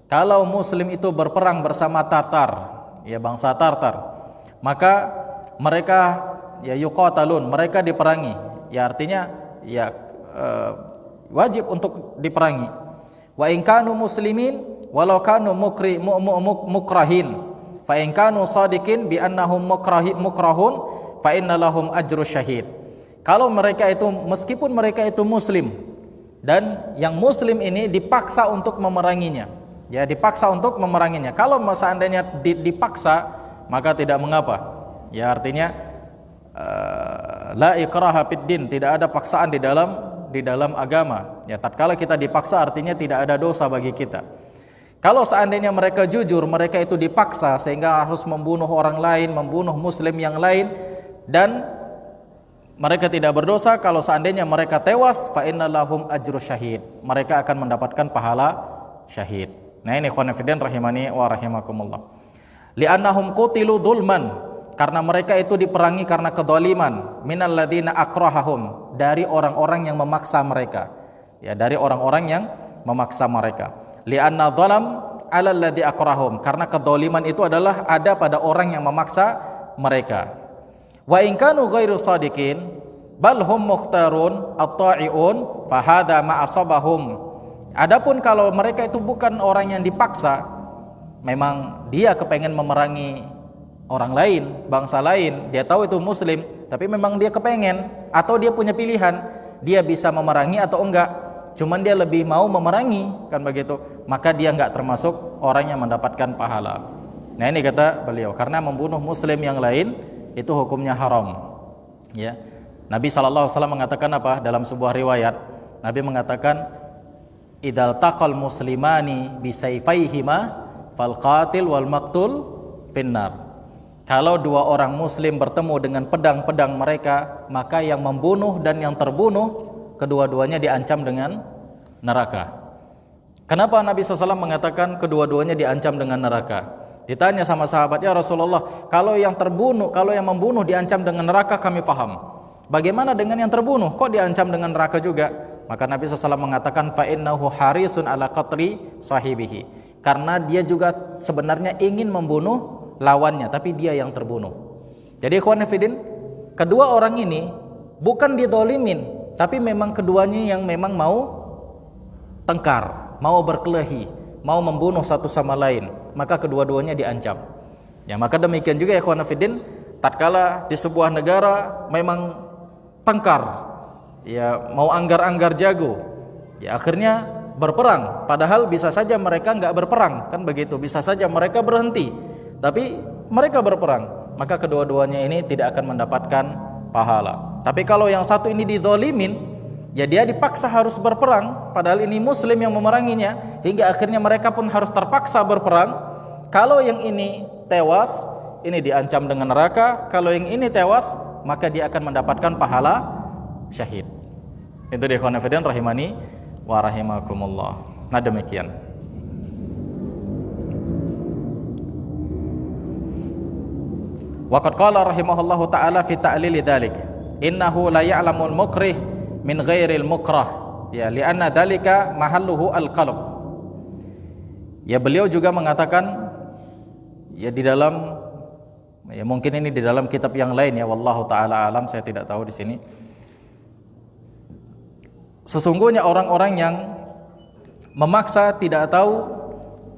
Kalau muslim itu berperang bersama Tatar, ya bangsa Tartar, maka mereka ya yuqatalun, mereka diperangi. Ya artinya ya wajib untuk diperangi. Wa in kanu muslimin walau kanu mukrahin fa in kanu sadiqin bi annahum mukrahun fa inna lahum ajru syahid. Kalau mereka itu, meskipun mereka itu muslim, dan yang muslim ini dipaksa untuk memeranginya, ya dipaksa untuk memeranginya. Kalau seandainya dipaksa, maka tidak mengapa. Ya artinya la ikraha fid din, tidak ada paksaan di dalam agama. Ya tatkala kita dipaksa artinya tidak ada dosa bagi kita. Kalau seandainya mereka jujur, mereka itu dipaksa sehingga harus membunuh orang lain, membunuh muslim yang lain, dan mereka tidak berdosa, kalau seandainya mereka tewas, fa innalahum ajru syahid, mereka akan mendapatkan pahala syahid. Nah ini khonafidin rahimani wa rahimakumullah. Li'annahum qutilu dzulman, karena mereka itu diperangi karena kedzaliman, minal ladzina akrahahum, dari orang-orang yang memaksa mereka. Ya, dari orang-orang yang memaksa mereka. Li'anna dzalam 'alal ladzi akrahum, karena kedzaliman itu adalah ada pada orang yang memaksa mereka. Wa in kanu ghairu shadiqin bal hum mukhtarun at-ta'iun fa hadza ma asabahum. Adapun kalau mereka itu bukan orang yang dipaksa, memang dia kepengen memerangi orang lain, bangsa lain, dia tahu itu muslim, tapi memang dia kepengen, atau dia punya pilihan, dia bisa memerangi atau enggak, cuman dia lebih mau memerangi, kan begitu, maka dia enggak termasuk orang yang mendapatkan pahala. Nah ini kata beliau, karena membunuh muslim yang lain itu hukumnya haram. Ya, Nabi SAW mengatakan apa dalam sebuah riwayat? Nabi mengatakan, idal taqal muslimani bisayfaihima fal qatil wal maqtul finnar. Kalau dua orang muslim bertemu dengan pedang-pedang mereka, maka yang membunuh dan yang terbunuh kedua-duanya diancam dengan neraka. Kenapa Nabi SAW mengatakan kedua-duanya diancam dengan neraka? Ditanya sama sahabat, ya Rasulullah, kalau yang membunuh diancam dengan neraka kami paham. Bagaimana dengan yang terbunuh? Kok diancam dengan neraka juga? Maka Nabi SAW mengatakan, fa'innahu harisun ala qatri sahibihi. Karena dia juga sebenarnya ingin membunuh lawannya, tapi dia yang terbunuh. Jadi ikhwan fillah, kedua orang ini bukan didolimin, tapi memang keduanya yang memang mau tengkar, mau berkelahi, mau membunuh satu sama lain, maka kedua-duanya diancam. Ya, maka demikian juga ikhwan fillah, tatkala di sebuah negara memang tengkar, ya mau anggar-anggar jago, ya akhirnya berperang, padahal bisa saja mereka nggak berperang, kan begitu, bisa saja mereka berhenti, tapi mereka berperang, maka kedua-duanya ini tidak akan mendapatkan pahala. Tapi kalau yang satu ini dizalimin, ya dia dipaksa harus berperang, padahal ini muslim yang memeranginya, hingga akhirnya mereka pun harus terpaksa berperang. Kalau yang ini tewas, ini diancam dengan neraka. Kalau yang ini tewas, maka dia akan mendapatkan pahala syahid. Itu dia khonafidin rahimani wa rahimakumullah. Nah demikian. Wa qad qala rahimahullahu ta'ala fi ta'lili dzalik, innahu la ya'lamul mukrih min ghairil mukrah, ya li'anna dzalika mahalluhu al-qalb. Ya beliau juga mengatakan, ya di dalam, ya mungkin ini di dalam kitab yang lain, ya wallahu taala alam, saya tidak tahu di sini. Sesungguhnya orang-orang yang memaksa tidak tahu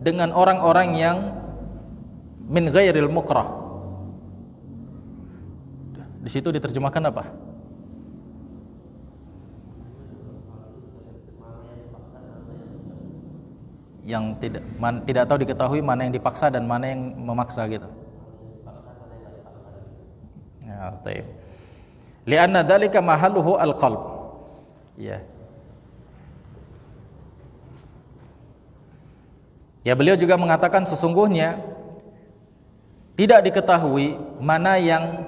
dengan orang-orang yang min ghairil mukrah. Di situ diterjemahkan apa? Yang tidak tahu diketahui mana yang dipaksa dan mana yang memaksa gitu. Ya, baik. Li'anna dzalika mahalluhu al-qalb. Ya. Ya beliau juga mengatakan sesungguhnya tidak diketahui mana yang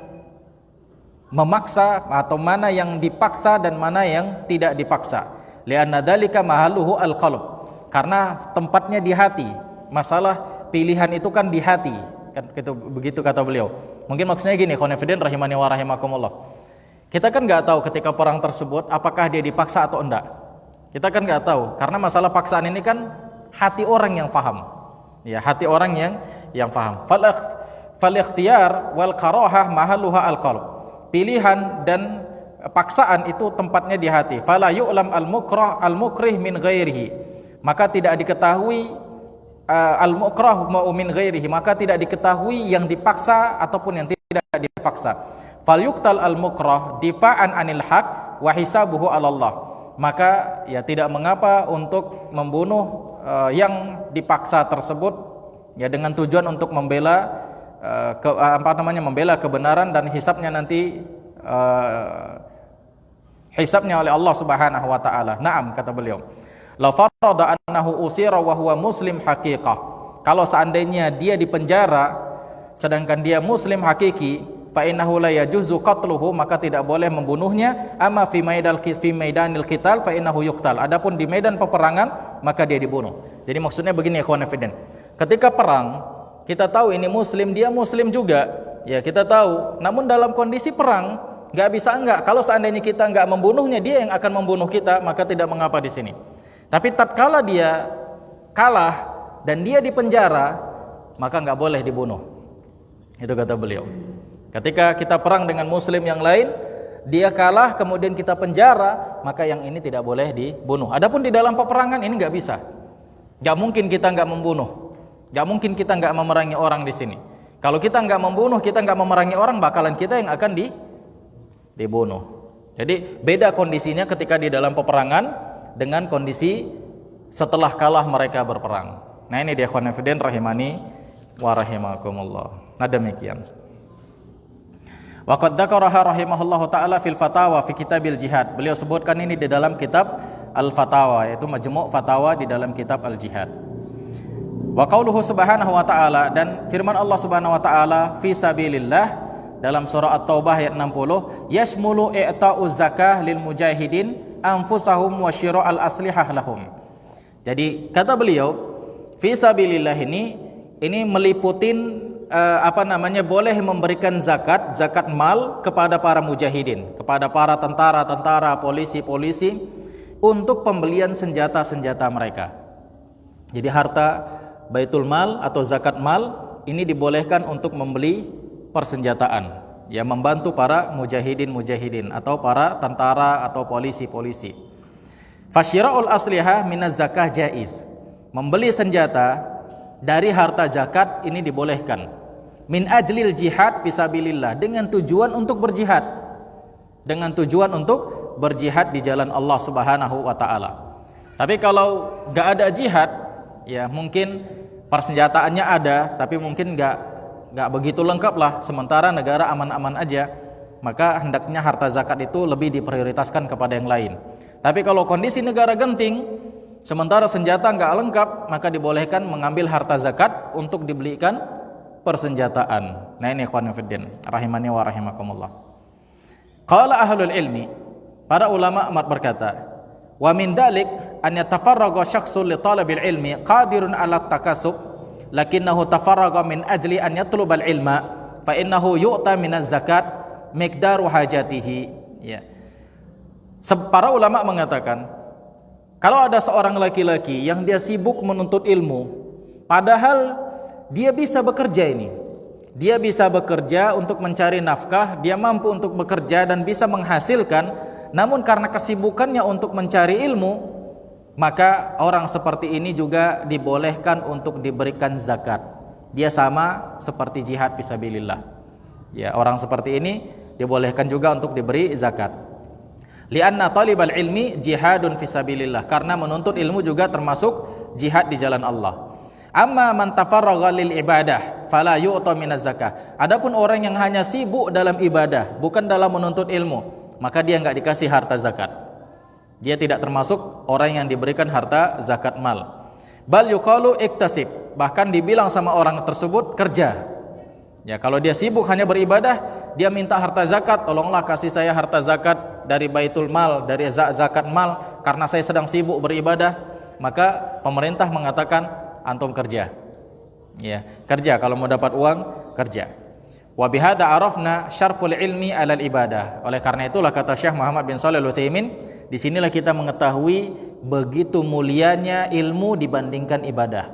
memaksa atau mana yang dipaksa dan mana yang tidak dipaksa. Li'anna dzalika mahalluhu al-qalb. Karena tempatnya di hati. Masalah pilihan itu kan di hati. Kan begitu kata beliau. Mungkin maksudnya gini, khonifidin rahimani wa rahimakumullah. Kita kan nggak tahu ketika perang tersebut apakah dia dipaksa atau enggak. Kita kan nggak tahu, karena masalah paksaan ini kan hati orang yang faham. Ya, hati orang yang faham. Fal ikhtiyar wal karahah mahalluha al qalb. Pilihan dan paksaan itu tempatnya di hati. Fala yu'lam al-mukrih min ghairihi. Maka tidak diketahui al-mukrah min ghairihi, maka tidak diketahui yang dipaksa ataupun yang tidak dipaksa. Fal yuqtal al-mukrah difa'an anil haq wa hisabuhu 'ala Allah. Maka ya tidak mengapa untuk membunuh yang dipaksa tersebut ya dengan tujuan untuk membela membela kebenaran dan hisabnya nanti hisabnya oleh Allah Subhanahu wa taala. Naam, kata beliau. La farada annahu usira wa huwa muslim haqiqah. Kalau seandainya dia dipenjara sedangkan dia muslim hakiki, fa innahu la yajuzu qatluhu, maka tidak boleh membunuhnya. Amma fi maidanil qital fa innahu yuqtal. Adapun di medan peperangan maka dia dibunuh. Jadi maksudnya begini ya ikhwan fillah. Ketika perang kita tahu ini muslim, dia muslim juga. Ya kita tahu. Namun dalam kondisi perang nggak bisa enggak. Kalau seandainya kita enggak membunuhnya, dia yang akan membunuh kita, maka tidak mengapa di sini. Tapi tatkala dia kalah dan dia dipenjara, maka enggak boleh dibunuh. Itu kata beliau. Ketika kita perang dengan muslim yang lain, dia kalah kemudian kita penjara, maka yang ini tidak boleh dibunuh. Adapun di dalam peperangan ini enggak bisa. Enggak mungkin kita enggak membunuh. Enggak mungkin kita enggak memerangi orang di sini. Kalau kita enggak membunuh, kita enggak memerangi orang, bakalan kita yang akan dibunuh. Jadi beda kondisinya ketika di dalam peperangan dengan kondisi setelah kalah mereka berperang. Nah ini dia ikhwan fillah rahimani wa rahimakumullah. Nah demikian. Wa qad dzakaraha rahimahullahu taala fil fatawa fi kitabil jihad. Beliau sebutkan ini di dalam kitab Al-Fatawa, yaitu majmu' fatawa di dalam kitab Al-Jihad. Wa qauluhu subhanahu wa ta'ala, dan firman Allah subhanahu wa ta'ala fi sabilillah dalam surah At-Taubah ayat 60, yashmulu i'ta'uz zakah lil mujahidin anfusahum wa syira'al aslihah lahum. Jadi kata beliau fi sabilillah ini meliputin boleh memberikan zakat mal kepada para mujahidin, kepada para tentara, polisi untuk pembelian senjata-senjata mereka. Jadi harta baitul mal atau zakat mal ini dibolehkan untuk membeli persenjataan, ya membantu para mujahidin atau para tentara atau polisi. Fasyira'ul aslihah minaz zakah jaiz. Membeli senjata dari harta zakat ini dibolehkan. Min ajlil jihad fisabilillah, dengan tujuan untuk berjihad. Dengan tujuan untuk berjihad di jalan Allah Subhanahu wa taala. Tapi kalau enggak ada jihad, ya mungkin persenjataannya ada tapi mungkin enggak begitu lengkap lah, sementara negara aman-aman aja, maka hendaknya harta zakat itu lebih diprioritaskan kepada yang lain. Tapi kalau kondisi negara genting, sementara senjata enggak lengkap, maka dibolehkan mengambil harta zakat untuk dibelikan persenjataan. Nah ini ikhwan fillah rahimani wa rahimakumullah. Qala ahlul ilmi, para ulama amat berkata, wa min dalik an yatafarraga syakhsun li talabil ilmi qadirun ala takasub lakinnahu tafarraga min ajli an yatlubal ilma fa innahu yu'ta minaz zakat miqdaru hajatihi. Ya. Para ulama mengatakan, kalau ada seorang laki-laki yang dia sibuk menuntut ilmu, padahal dia bisa bekerja ini. Dia bisa bekerja untuk mencari nafkah, dia mampu untuk bekerja dan bisa menghasilkan, namun karena kesibukannya untuk mencari ilmu, maka orang seperti ini juga dibolehkan untuk diberikan zakat. Dia sama seperti jihad fisabilillah. Ya, orang seperti ini dibolehkan juga untuk diberi zakat. Lianna talibal ilmi jihadun fisabilillah, karena menuntut ilmu juga termasuk jihad di jalan Allah. Amma man tafarraga lil ibadah fala yu'ta minaz zakah. Adapun orang yang hanya sibuk dalam ibadah, bukan dalam menuntut ilmu, maka dia enggak dikasih harta zakat. Dia tidak termasuk orang yang diberikan harta zakat mal. Bal yuqalu iktasib, bahkan dibilang sama orang tersebut kerja. Ya, kalau dia sibuk hanya beribadah, dia minta harta zakat, tolonglah kasih saya harta zakat dari baitul mal, dari zakat mal, karena saya sedang sibuk beribadah, maka pemerintah mengatakan antum kerja. Ya, kerja, kalau mau dapat uang kerja. Wa bihadza arafna syarful ilmi 'alal ibadah. Oleh karena itulah kata Syekh Muhammad bin Shalih Al-Utsaimin, disinilah kita mengetahui begitu mulianya ilmu dibandingkan ibadah.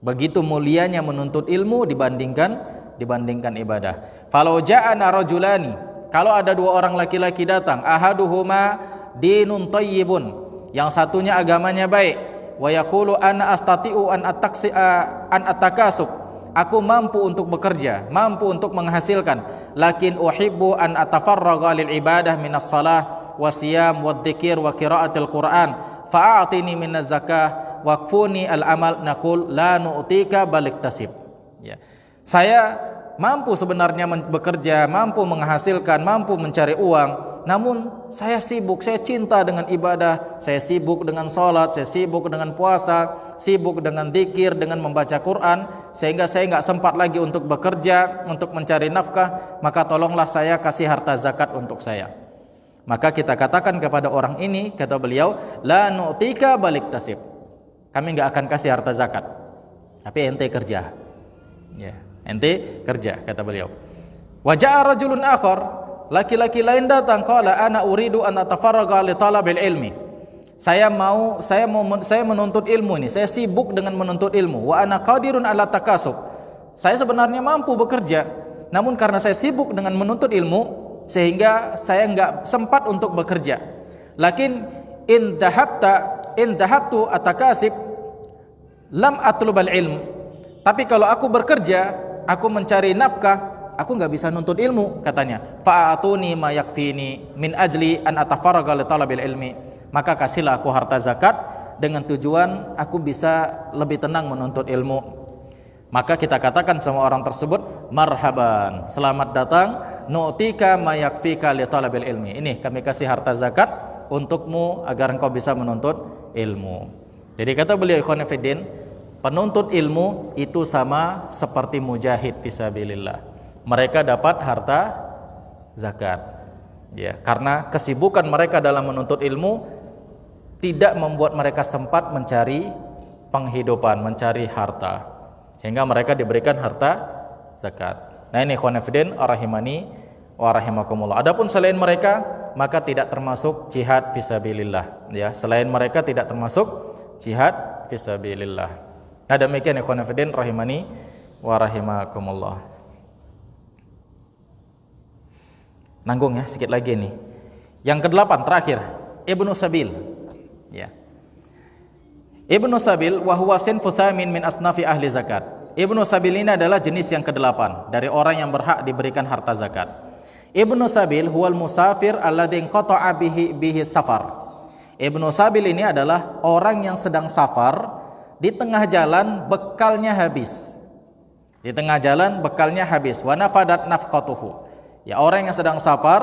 Begitu mulianya menuntut ilmu dibandingkan ibadah. Falau ja'ana rajulani, kalau ada dua orang laki-laki datang, ahaduhuma dinun thayyibun, yang satunya agamanya baik, wa yaqulu ana astati'u an atakasub, aku mampu untuk bekerja, mampu untuk menghasilkan, lakin uhibbu an atafarraga lil ibadah minas salah wa siyam wa dzikir wa qiraatil Qur'an, fa'atini minaz zakah waqfuni al amal, naqul la nu'tika balik tasib. Ya. Saya mampu sebenarnya bekerja, mampu menghasilkan, mampu mencari uang, namun saya sibuk, saya cinta dengan ibadah, saya sibuk dengan sholat, saya sibuk dengan puasa, sibuk dengan zikir, dengan membaca Quran, sehingga saya nggak sempat lagi untuk bekerja, untuk mencari nafkah, maka tolonglah saya kasih harta zakat untuk saya. Maka kita katakan kepada orang ini, kata beliau, la nu'tika balik tasib, kami nggak akan kasih harta zakat, tapi ente kerja. Ya, ente kerja, kata beliau. Wa ja'a rajulun akhar, laki-laki lain datang, qala ana uridu an atafarraga li talabil ilmi. Saya menuntut ilmu ini, saya sibuk dengan menuntut ilmu. Wa ana qadirun ala takasub. Saya sebenarnya mampu bekerja, namun karena saya sibuk dengan menuntut ilmu sehingga saya enggak sempat untuk bekerja. Lakin in dhahabtu atakasib lam atlubal ilm. Tapi kalau aku bekerja, aku mencari nafkah, aku nggak bisa nuntut ilmu, katanya. Fa'atuni ma yakfini min ajli an atafarraga li talabil ilmi. Maka kasihlah aku harta zakat dengan tujuan aku bisa lebih tenang menuntut ilmu. Maka kita katakan sama orang tersebut, marhaban, selamat datang, nu'tika ma yakfika li talabil ilmi. Ini kami kasih harta zakat untukmu agar engkau bisa menuntut ilmu. Jadi kata beliau, ikhwan fillah, penuntut ilmu itu sama seperti mujahid fisabilillah. Mereka dapat harta zakat. Ya, karena kesibukan mereka dalam menuntut ilmu tidak membuat mereka sempat mencari penghidupan, mencari harta, sehingga mereka diberikan harta zakat. Nah ini ikhwan fillah rahimani wa rahimakumullah. Adapun selain mereka maka tidak termasuk jihad fisabilillah. Ya, selain mereka tidak termasuk jihad fisabilillah. Nah demikian ikhwan fillah rahimani wa rahimakumullah. Nanggung ya sedikit lagi nih. Yang kedelapan terakhir, Ibnu Sabil. Ya. Ibnu Sabil wa huwa sinfu tsamin min asnafi ahli zakat. Ibnu Sabil ini adalah jenis yang kedelapan dari orang yang berhak diberikan harta zakat. Ibnu Sabil huwal musafir alladzi qata'a bihi safar. Ibnu Sabil ini adalah orang yang sedang safar, di tengah jalan bekalnya habis. Di tengah jalan bekalnya habis. Wa nafadat nafqatuhu. Ya, orang yang sedang safar,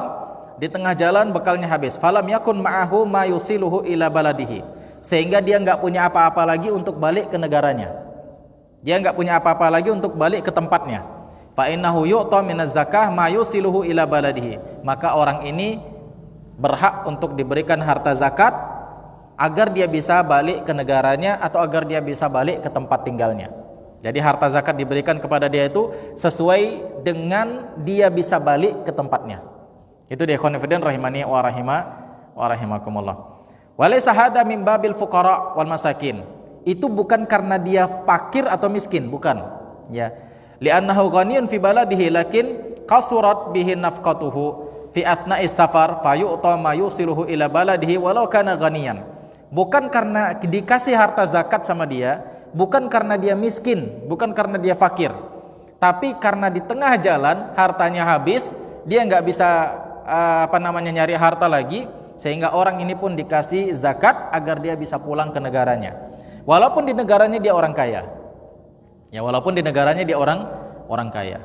di tengah jalan bekalnya habis. Falam yakun ma'ahu ma yusiluhu ila baladihi. Sehingga dia enggak punya apa-apa lagi untuk balik ke negaranya. Dia enggak punya apa-apa lagi untuk balik ke tempatnya. Fa innahu yu'ta minaz zakah ma yusiluhu ila baladihi. Maka orang ini berhak untuk diberikan harta zakat agar dia bisa balik ke negaranya atau agar dia bisa balik ke tempat tinggalnya. Jadi harta zakat diberikan kepada dia itu sesuai dengan dia bisa balik ke tempatnya. Itu dia ikhwan fillah rahimani wa rahimakumullah. Walaysa hadza min babil fuqara wal masakin. Itu bukan karena dia fakir atau miskin, bukan. Ya. Li'annahu ghaniyun fi baladihi lakin qasurat bihi nafqatuhu fi athna'is safar fayu'ta ma yusiluhu ila baladihi walau kana ghaniyan. Bukan karena dikasih harta zakat sama dia, bukan karena dia miskin, bukan karena dia fakir, tapi karena di tengah jalan hartanya habis, dia nggak bisa nyari harta lagi, sehingga orang ini pun dikasih zakat agar dia bisa pulang ke negaranya. Walaupun di negaranya dia orang kaya, ya walaupun di negaranya dia orang kaya.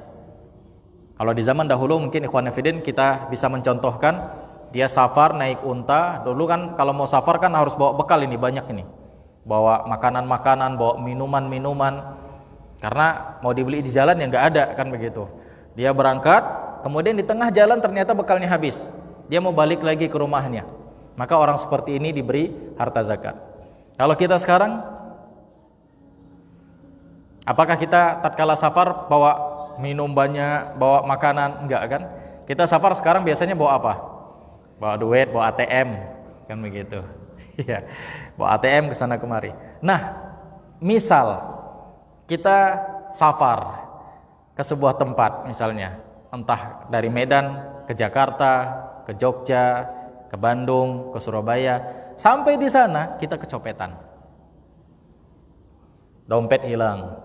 Kalau di zaman dahulu mungkin ikhwan fillah kita bisa mencontohkan. Dia safar naik unta. Dulu kan kalau mau safar kan harus bawa bekal ini banyak ini. Bawa makanan-makanan, bawa minuman-minuman. Karena mau dibeli di jalan ya nggak ada kan begitu. Dia berangkat, kemudian di tengah jalan ternyata bekalnya habis. Dia mau balik lagi ke rumahnya. Maka orang seperti ini diberi harta zakat. Kalau kita sekarang, apakah kita tatkala safar bawa minum banyak, bawa makanan, enggak kan? Kita safar sekarang biasanya bawa apa? Bawa duit, bawa ATM, kan begitu. Iya, bawa ATM ke sana kemari. Nah, misal kita safar ke sebuah tempat misalnya, entah dari Medan ke Jakarta, ke Jogja, ke Bandung, ke Surabaya, sampai di sana kita kecopetan. Dompet hilang,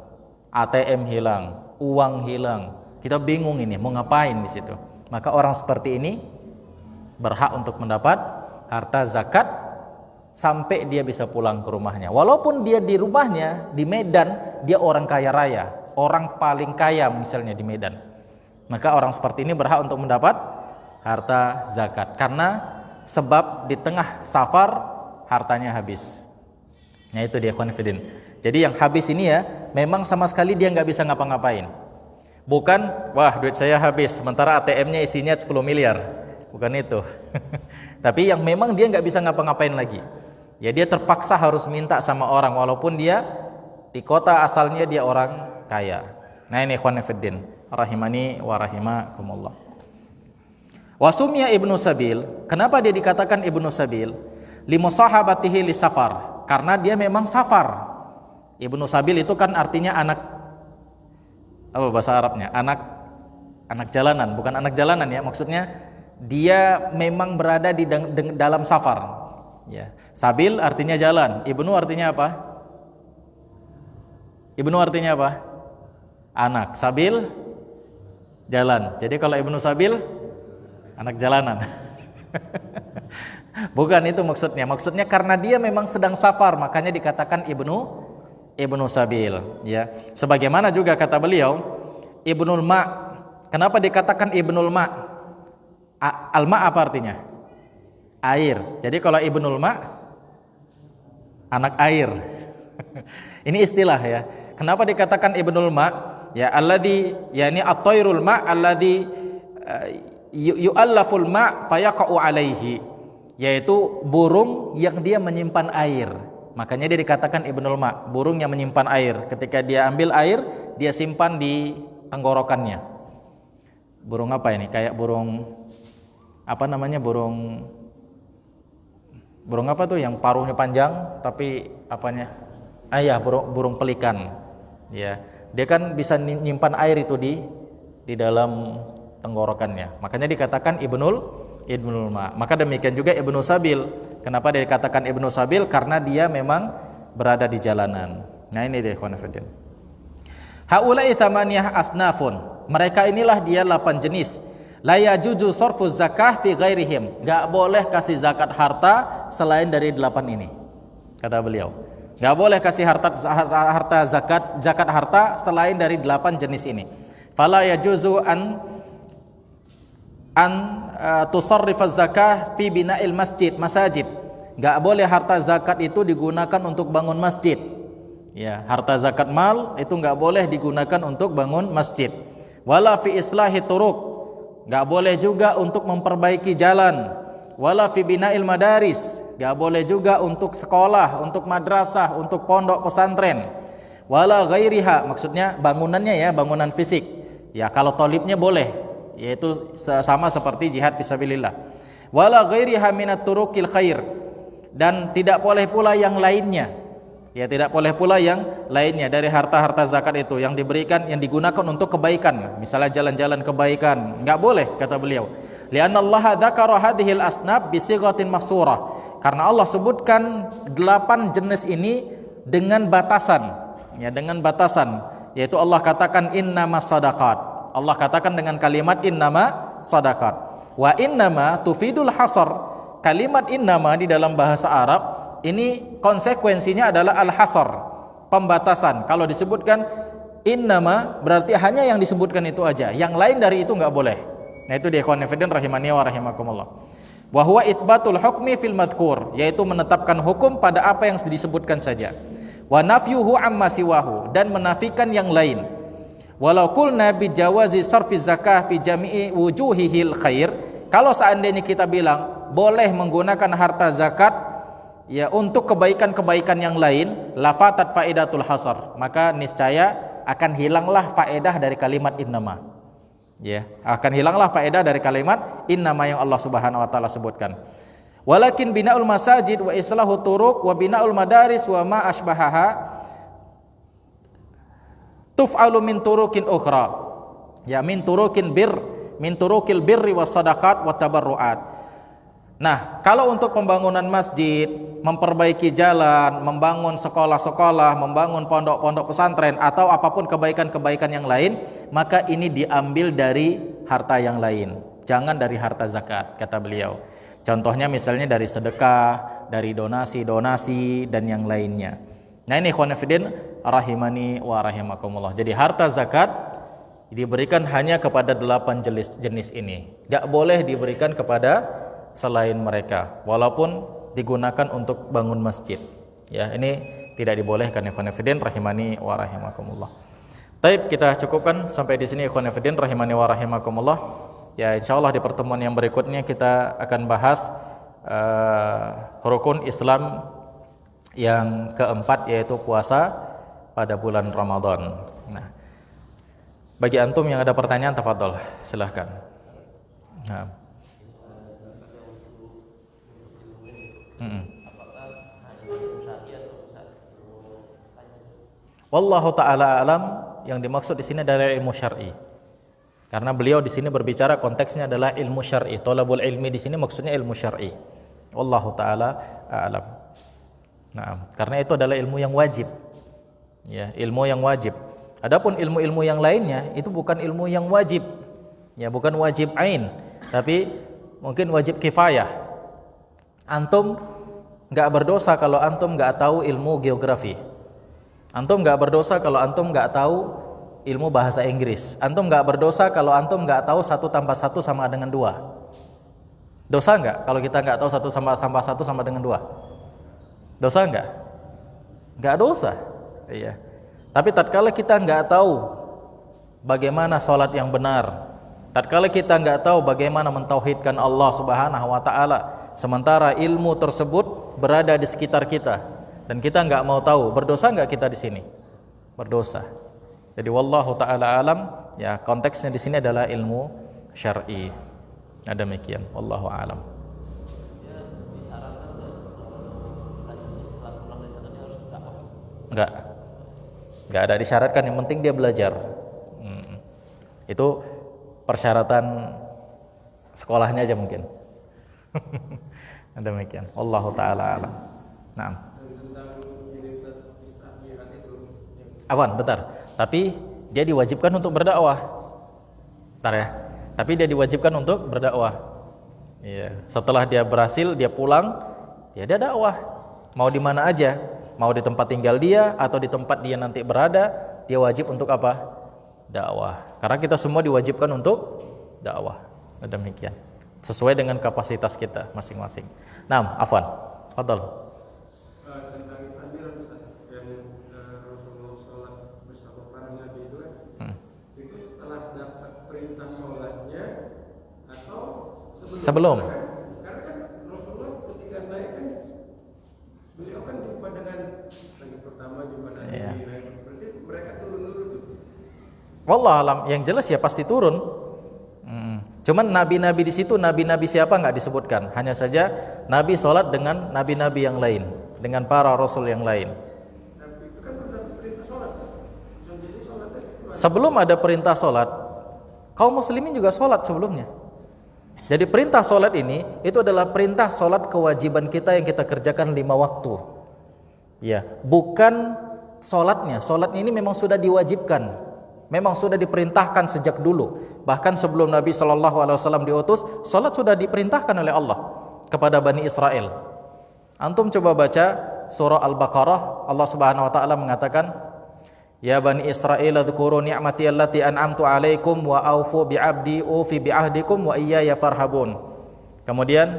ATM hilang, uang hilang. Kita bingung ini mau ngapain di situ. Maka orang seperti ini berhak untuk mendapat harta zakat sampai dia bisa pulang ke rumahnya. Walaupun dia di rumahnya di Medan, dia orang kaya raya, orang paling kaya misalnya di Medan. Maka orang seperti ini berhak untuk mendapat harta zakat karena sebab di tengah safar hartanya habis. Nah itu dia ikhwan fillah. Jadi yang habis ini ya memang sama sekali dia nggak bisa ngapa-ngapain. Bukan, wah duit saya habis sementara ATM-nya isinya 10 miliar. Bukan itu. Tapi yang memang dia nggak bisa ngapa-ngapain lagi. Ya dia terpaksa harus minta sama orang walaupun dia di kota asalnya dia orang kaya. Nah ini ikhwan fillah, rahimani wa rahimakumullah. Wasumya Ibnu Sabil, kenapa dia dikatakan Ibnu Sabil? Limusahabatihi li safar, karena dia memang safar. Ibnu Sabil itu kan artinya anak, apa bahasa Arabnya? Anak jalanan, bukan anak jalanan ya, maksudnya dia memang berada di dalam safar. Ya, Sabil artinya jalan, Ibnu artinya apa? Ibnu artinya apa? Anak, Sabil jalan. Jadi kalau Ibnu Sabil anak jalanan. Bukan itu maksudnya. Maksudnya karena dia memang sedang safar, makanya dikatakan Ibnu Sabil, ya. Sebagaimana juga kata beliau, Ibnul Ma. Kenapa dikatakan Ibnul Ma? Al-Ma apa artinya? Air. Jadi kalau Ibnul Ma anak air. Ini istilah ya. Kenapa dikatakan Ibnul Ma? Ya alladzi yani at-tairul ma alladzi yu'allaful ma fayaqa'u alaihi, yaitu burung yang dia menyimpan air. Makanya dia dikatakan Ibnul Ma, burung yang menyimpan air. Ketika dia ambil air, dia simpan di tenggorokannya. Burung apa ini? Kayak burung apa namanya? Burung apa tuh yang paruhnya panjang tapi apanya? Ya, burung pelikan. Ya, dia kan bisa nyimpan air itu di dalam tenggorokannya. Makanya dikatakan Ibnul Ma. Maka demikian juga Ibnu Sabil. Kenapa dia dikatakan Ibnu Sabil? Karena dia memang berada di jalanan. Nah ini dia ikhwan fillah. Haula'i tsamaniyah asnafun. Mereka inilah dia 8 jenis. La yajuzu sarfu zakah fi ghairihim. Enggak boleh kasih zakat harta selain dari 8 ini. Kata beliau. Enggak boleh kasih harta zakat harta selain dari 8 jenis ini. Fala yajuzu an tusarrifaz zakah fi bina'il masajid. Enggak boleh harta zakat itu digunakan untuk bangun masjid. Ya, harta zakat mal itu enggak boleh digunakan untuk bangun masjid. Wala fi islahi turuq. Enggak boleh juga untuk memperbaiki jalan. Wala fi bina'il madaris. Enggak boleh juga untuk sekolah, untuk madrasah, untuk pondok pesantren. Wala ghairiha, maksudnya bangunannya ya, bangunan fisik. Ya, kalau tolibnya boleh, yaitu sama seperti jihad fisabilillah. Wala ghairiha minat turuqil khair, dan tidak boleh pula yang lainnya. Ya, tidak boleh pula yang lainnya dari harta-harta zakat itu yang diberikan, yang digunakan untuk kebaikan, misalnya jalan-jalan kebaikan, enggak boleh kata beliau. Lianna Allah dzakara hadhil asnab bi sighatin mahsurah, karena Allah sebutkan 8 jenis ini dengan batasan, ya, dengan batasan, yaitu Allah katakan innamas shadaqat. Allah katakan dengan kalimat innama sadaqat. Wa innama tufidul hasar. Kalimat innama di dalam bahasa Arab ini konsekuensinya adalah al-hasar, pembatasan. Kalau disebutkan innama berarti hanya yang disebutkan itu aja, yang lain dari itu enggak boleh. Nah itu dia ikhwan fillah rahimani wa rahimakumullah. Wa huwa itsbatul hukmi fil madhkur, yaitu menetapkan hukum pada apa yang disebutkan saja. Wa nafyuhu amma siwahu, dan menafikan yang lain. Walau qulna bi jawazi sarfi zakah fi jami'i wujuhihil khair, kalau seandainya kita bilang boleh menggunakan harta zakat ya untuk kebaikan-kebaikan yang lain, lafatat faidatul hasar, maka niscaya akan hilanglah faedah dari kalimat innama. Ya, akan hilanglah faedah dari kalimat innama yang Allah Subhanahu wa taala sebutkan. Walakin bina'ul masajid wa islahu turuq wa bina'ul madaris wa ma asbahaha tuf'alu min turuqin ukhra. Ya, min turukil birri was sadaqat wa tabarruat. Nah, kalau untuk pembangunan masjid, memperbaiki jalan, membangun sekolah-sekolah, membangun pondok-pondok pesantren atau apapun kebaikan-kebaikan yang lain, maka ini diambil dari harta yang lain. Jangan dari harta zakat, kata beliau. Contohnya misalnya dari sedekah, dari donasi-donasi dan yang lainnya. Nah, ini ikhwan fillah rahimani wa rahimakumullah. Jadi harta zakat diberikan hanya kepada 8 jenis ini. Gak boleh diberikan kepada selain mereka, walaupun digunakan untuk bangun masjid. Ya, ini tidak dibolehkan ikhwan fillah rahimani wa rahimakumullah. Baik, kita cukupkan sampai di sini ikhwan fillah rahimani wa rahimakumullah. Ya, insyaallah di pertemuan yang berikutnya kita akan bahas rukun Islam yang keempat, yaitu puasa pada bulan Ramadan. Nah, bagi antum yang ada pertanyaan, tafadhol, silahkan. Nah. Wallahu taala alam, yang dimaksud di sini adalah ilmu syar'i. Karena beliau di sini berbicara konteksnya adalah ilmu syar'i. Thalabul ilmi di sini maksudnya ilmu syar'i. Wallahu taala alam. Nah, karena itu adalah ilmu yang wajib. Ya, ilmu yang wajib. Adapun ilmu-ilmu yang lainnya itu bukan ilmu yang wajib. Ya, bukan wajib ain, tapi mungkin wajib kifayah. Antum nggak berdosa kalau antum nggak tahu ilmu geografi. Antum nggak berdosa kalau antum nggak tahu ilmu bahasa Inggris. Antum nggak berdosa kalau antum nggak tahu 1 tambah 1 sama dengan 2. Dosa nggak kalau kita nggak tahu 1 tambah 1 sama dengan 2? Dosa nggak? Nggak dosa. Iya. Tapi tatkala kita nggak tahu bagaimana sholat yang benar, tatkala kita nggak tahu bagaimana mentauhidkan Allah Subhanahu wa taala, sementara ilmu tersebut berada di sekitar kita dan kita nggak mau tahu, berdosa nggak kita di sini? Berdosa. Jadi wallahu taala alam, ya konteksnya di sini adalah ilmu syar'i. Nah, demikian, wallahu alam. Enggak ada disyaratkan, yang penting dia belajar. Itu persyaratan sekolahnya aja mungkin. Demikian, wallahu taala alam. Naam. Awan, bentar. Tapi dia diwajibkan untuk berdakwah. Bentar ya. Tapi dia diwajibkan untuk berdakwah. Iya. Setelah dia berhasil, dia pulang, dia dakwah. Mau di mana aja, mau di tempat tinggal dia atau di tempat dia nanti berada, dia wajib untuk apa? Dakwah. Karena kita semua diwajibkan untuk dakwah. Demikian. Sesuai dengan kapasitas kita masing-masing. Naam, afwan. Fadhal. Sebelum. Karena kan Rasulullah ketika naik kan beliau kan jumpa dengan lagi pertama jumpa dengan naik. Berarti mereka turun dulu tuh. Wallah alam, yang jelas ya pasti turun. Cuman nabi-nabi di situ, nabi-nabi siapa nggak disebutkan. Hanya saja nabi sholat dengan nabi-nabi yang lain, dengan para rasul yang lain. Tapi itu kan udah perintah sholat. Jadi sholatnya sebelum ada perintah sholat, kaum muslimin juga sholat sebelumnya. Jadi perintah sholat ini itu adalah perintah sholat kewajiban kita yang kita kerjakan 5 waktu. Ya, bukan sholatnya. Sholatnya ini memang sudah diwajibkan, memang sudah diperintahkan sejak dulu. Bahkan sebelum Nabi SAW diutus, sholat sudah diperintahkan oleh Allah kepada Bani Israel. Antum coba baca surah Al-Baqarah, Allah Subhanahu Wa Taala mengatakan, Ya Bani Israel, dzkuru ni'mati allati an'amtu 'alaikum wa aufu bi'abdi ufi bi'ahdikum wa iyaya farhabun. Kemudian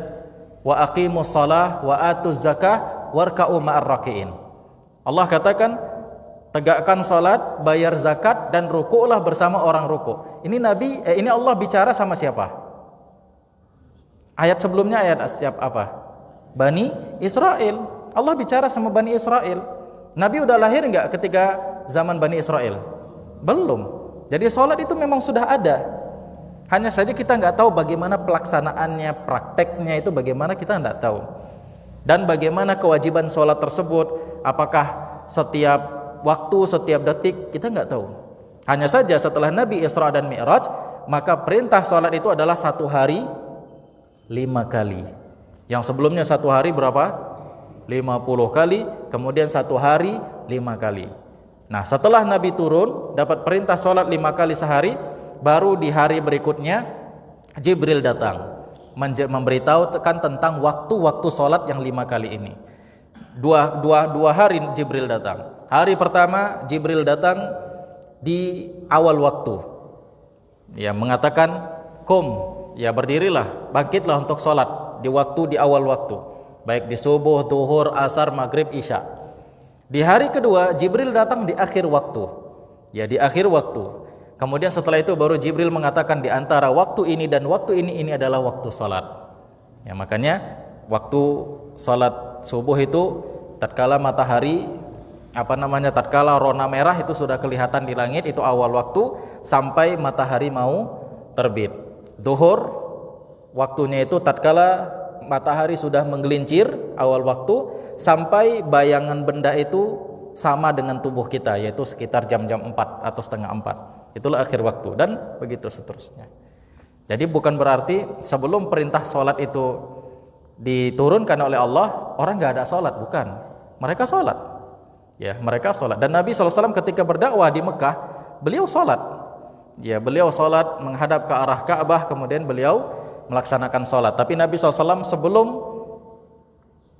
wa aqimus shalah wa atuz zakah warka'u ma'ar raki'in. Allah katakan, tegakkan salat, bayar zakat dan rukuklah bersama orang rukuk. Ini ini Allah bicara sama siapa? Ayat sebelumnya ayat siapa apa? Bani Israel. Allah bicara sama Bani Israel. Nabi udah lahir enggak ketika zaman Bani Israel? Belum. Jadi sholat itu memang sudah ada. Hanya saja kita nggak tahu bagaimana pelaksanaannya, prakteknya itu bagaimana, kita nggak tahu. Dan bagaimana kewajiban sholat tersebut, apakah setiap waktu, setiap detik, kita nggak tahu. Hanya saja setelah Nabi Isra dan Mi'raj, maka perintah sholat itu adalah 1 hari 5 kali. Yang sebelumnya 1 hari berapa? 50 kali, kemudian 1 hari 5 kali. Nah, setelah Nabi turun dapat perintah sholat 5 kali sehari, baru di hari berikutnya Jibril datang memberitahukan tentang waktu-waktu sholat yang 5 kali ini. Dua hari Jibril datang. Hari pertama Jibril datang di awal waktu, ya, mengatakan kum, ya berdirilah, bangkitlah untuk sholat di awal waktu, baik di subuh, zuhur, asar, maghrib, isya. Di hari kedua Jibril datang di akhir waktu, ya di akhir waktu. Kemudian setelah itu baru Jibril mengatakan di antara waktu ini dan waktu ini adalah waktu salat. Ya, makanya waktu salat subuh itu tatkala matahari tatkala rona merah itu sudah kelihatan di langit, itu awal waktu sampai matahari mau terbit. Zuhur waktunya itu tatkala matahari sudah menggelincir, awal waktu, sampai bayangan benda itu sama dengan tubuh kita, yaitu sekitar jam-jam 4 atau setengah 4. Itulah akhir waktu, dan begitu seterusnya. Jadi bukan berarti sebelum perintah sholat itu diturunkan oleh Allah, orang gak ada sholat, bukan. Mereka sholat, ya, mereka sholat. Dan Nabi SAW ketika berdakwah di Mekah, beliau sholat, ya, beliau sholat menghadap ke arah Ka'bah, kemudian beliau melaksanakan sholat. Tapi Nabi SAW sebelum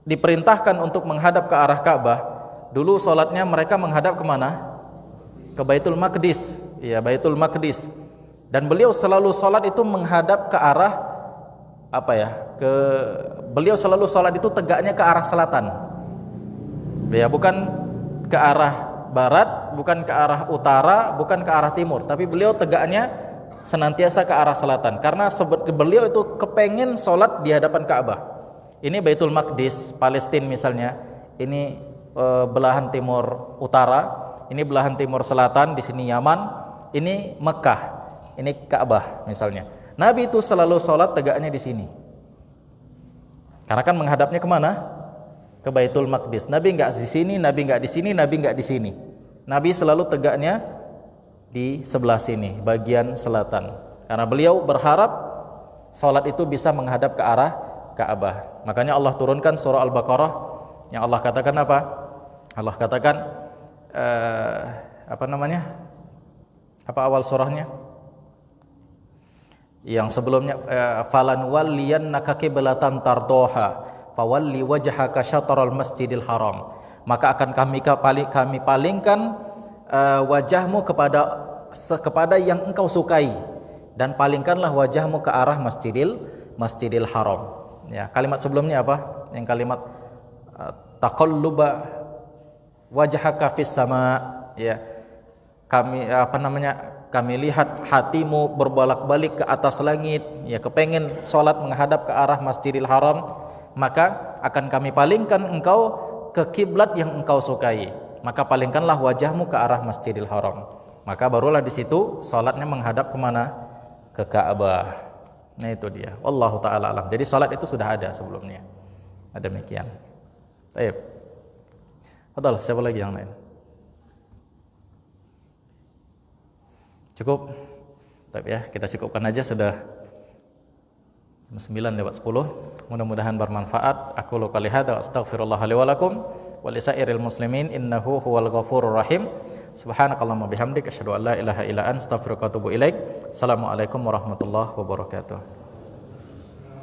diperintahkan untuk menghadap ke arah Ka'bah, dulu sholatnya mereka menghadap kemana? Ke Baitul Maqdis, ya, Baitul Maqdis. Dan beliau selalu sholat itu menghadap ke arah beliau selalu sholat itu tegaknya ke arah selatan, ya, bukan ke arah barat, bukan ke arah utara, bukan ke arah timur, tapi beliau tegaknya senantiasa ke arah selatan, karena beliau itu kepengen sholat di hadapan Ka'bah. Ini Baitul Maqdis, Palestina misalnya, ini belahan timur utara, ini belahan timur selatan, di sini Yaman, ini Mekah, ini Ka'bah misalnya. Nabi itu selalu sholat tegaknya di sini, karena kan menghadapnya kemana? Ke Baitul Maqdis. Nabi nggak di sini, Nabi nggak di sini, Nabi nggak di sini. Nabi selalu tegaknya di sebelah sini, bagian selatan, karena beliau berharap sholat itu bisa menghadap ke arah Ka'bah. Makanya Allah turunkan surah Al-Baqarah yang Allah katakan apa? Allah katakan apa awal surahnya? Yang sebelumnya falan walliyannaka qiblatan tardoha fawalli wajhaka syatral masjidil haram, maka akan kami palingkan wajahmu kepada yang engkau sukai, dan palingkanlah wajahmu ke arah masjidil haram. Ya, kalimat sebelumnya apa? Yang kalimat taqalluba wajhaka fis sama, ya, kami lihat hatimu berbolak-balik ke atas langit, ya, kepengen sholat menghadap ke arah Masjidil Haram, maka akan kami palingkan engkau ke kiblat yang engkau sukai, maka palingkanlah wajahmu ke arah Masjidil Haram. Maka barulah di situ sholatnya menghadap kemana? Ke Ka'bah. Nah, itu dia. Wallahu ta'ala alam. Jadi sholat itu sudah ada sebelumnya. Demikian. Baik. Betul, siapa lagi yang lain? Cukup? Tapi ya, kita cukupkan aja, sudah 9:10. Mudah-mudahan bermanfaat. Aku qouli hadza wa astaghfirullah li wa lakum wa lisairil muslimin innahu huwal ghafurur rahim. Subhanakallahumma bihamdik asyhadu an la ilaha illa anta astaghfiruka wa atubu ilaik. Assalamualaikum warahmatullahi wabarakatuh.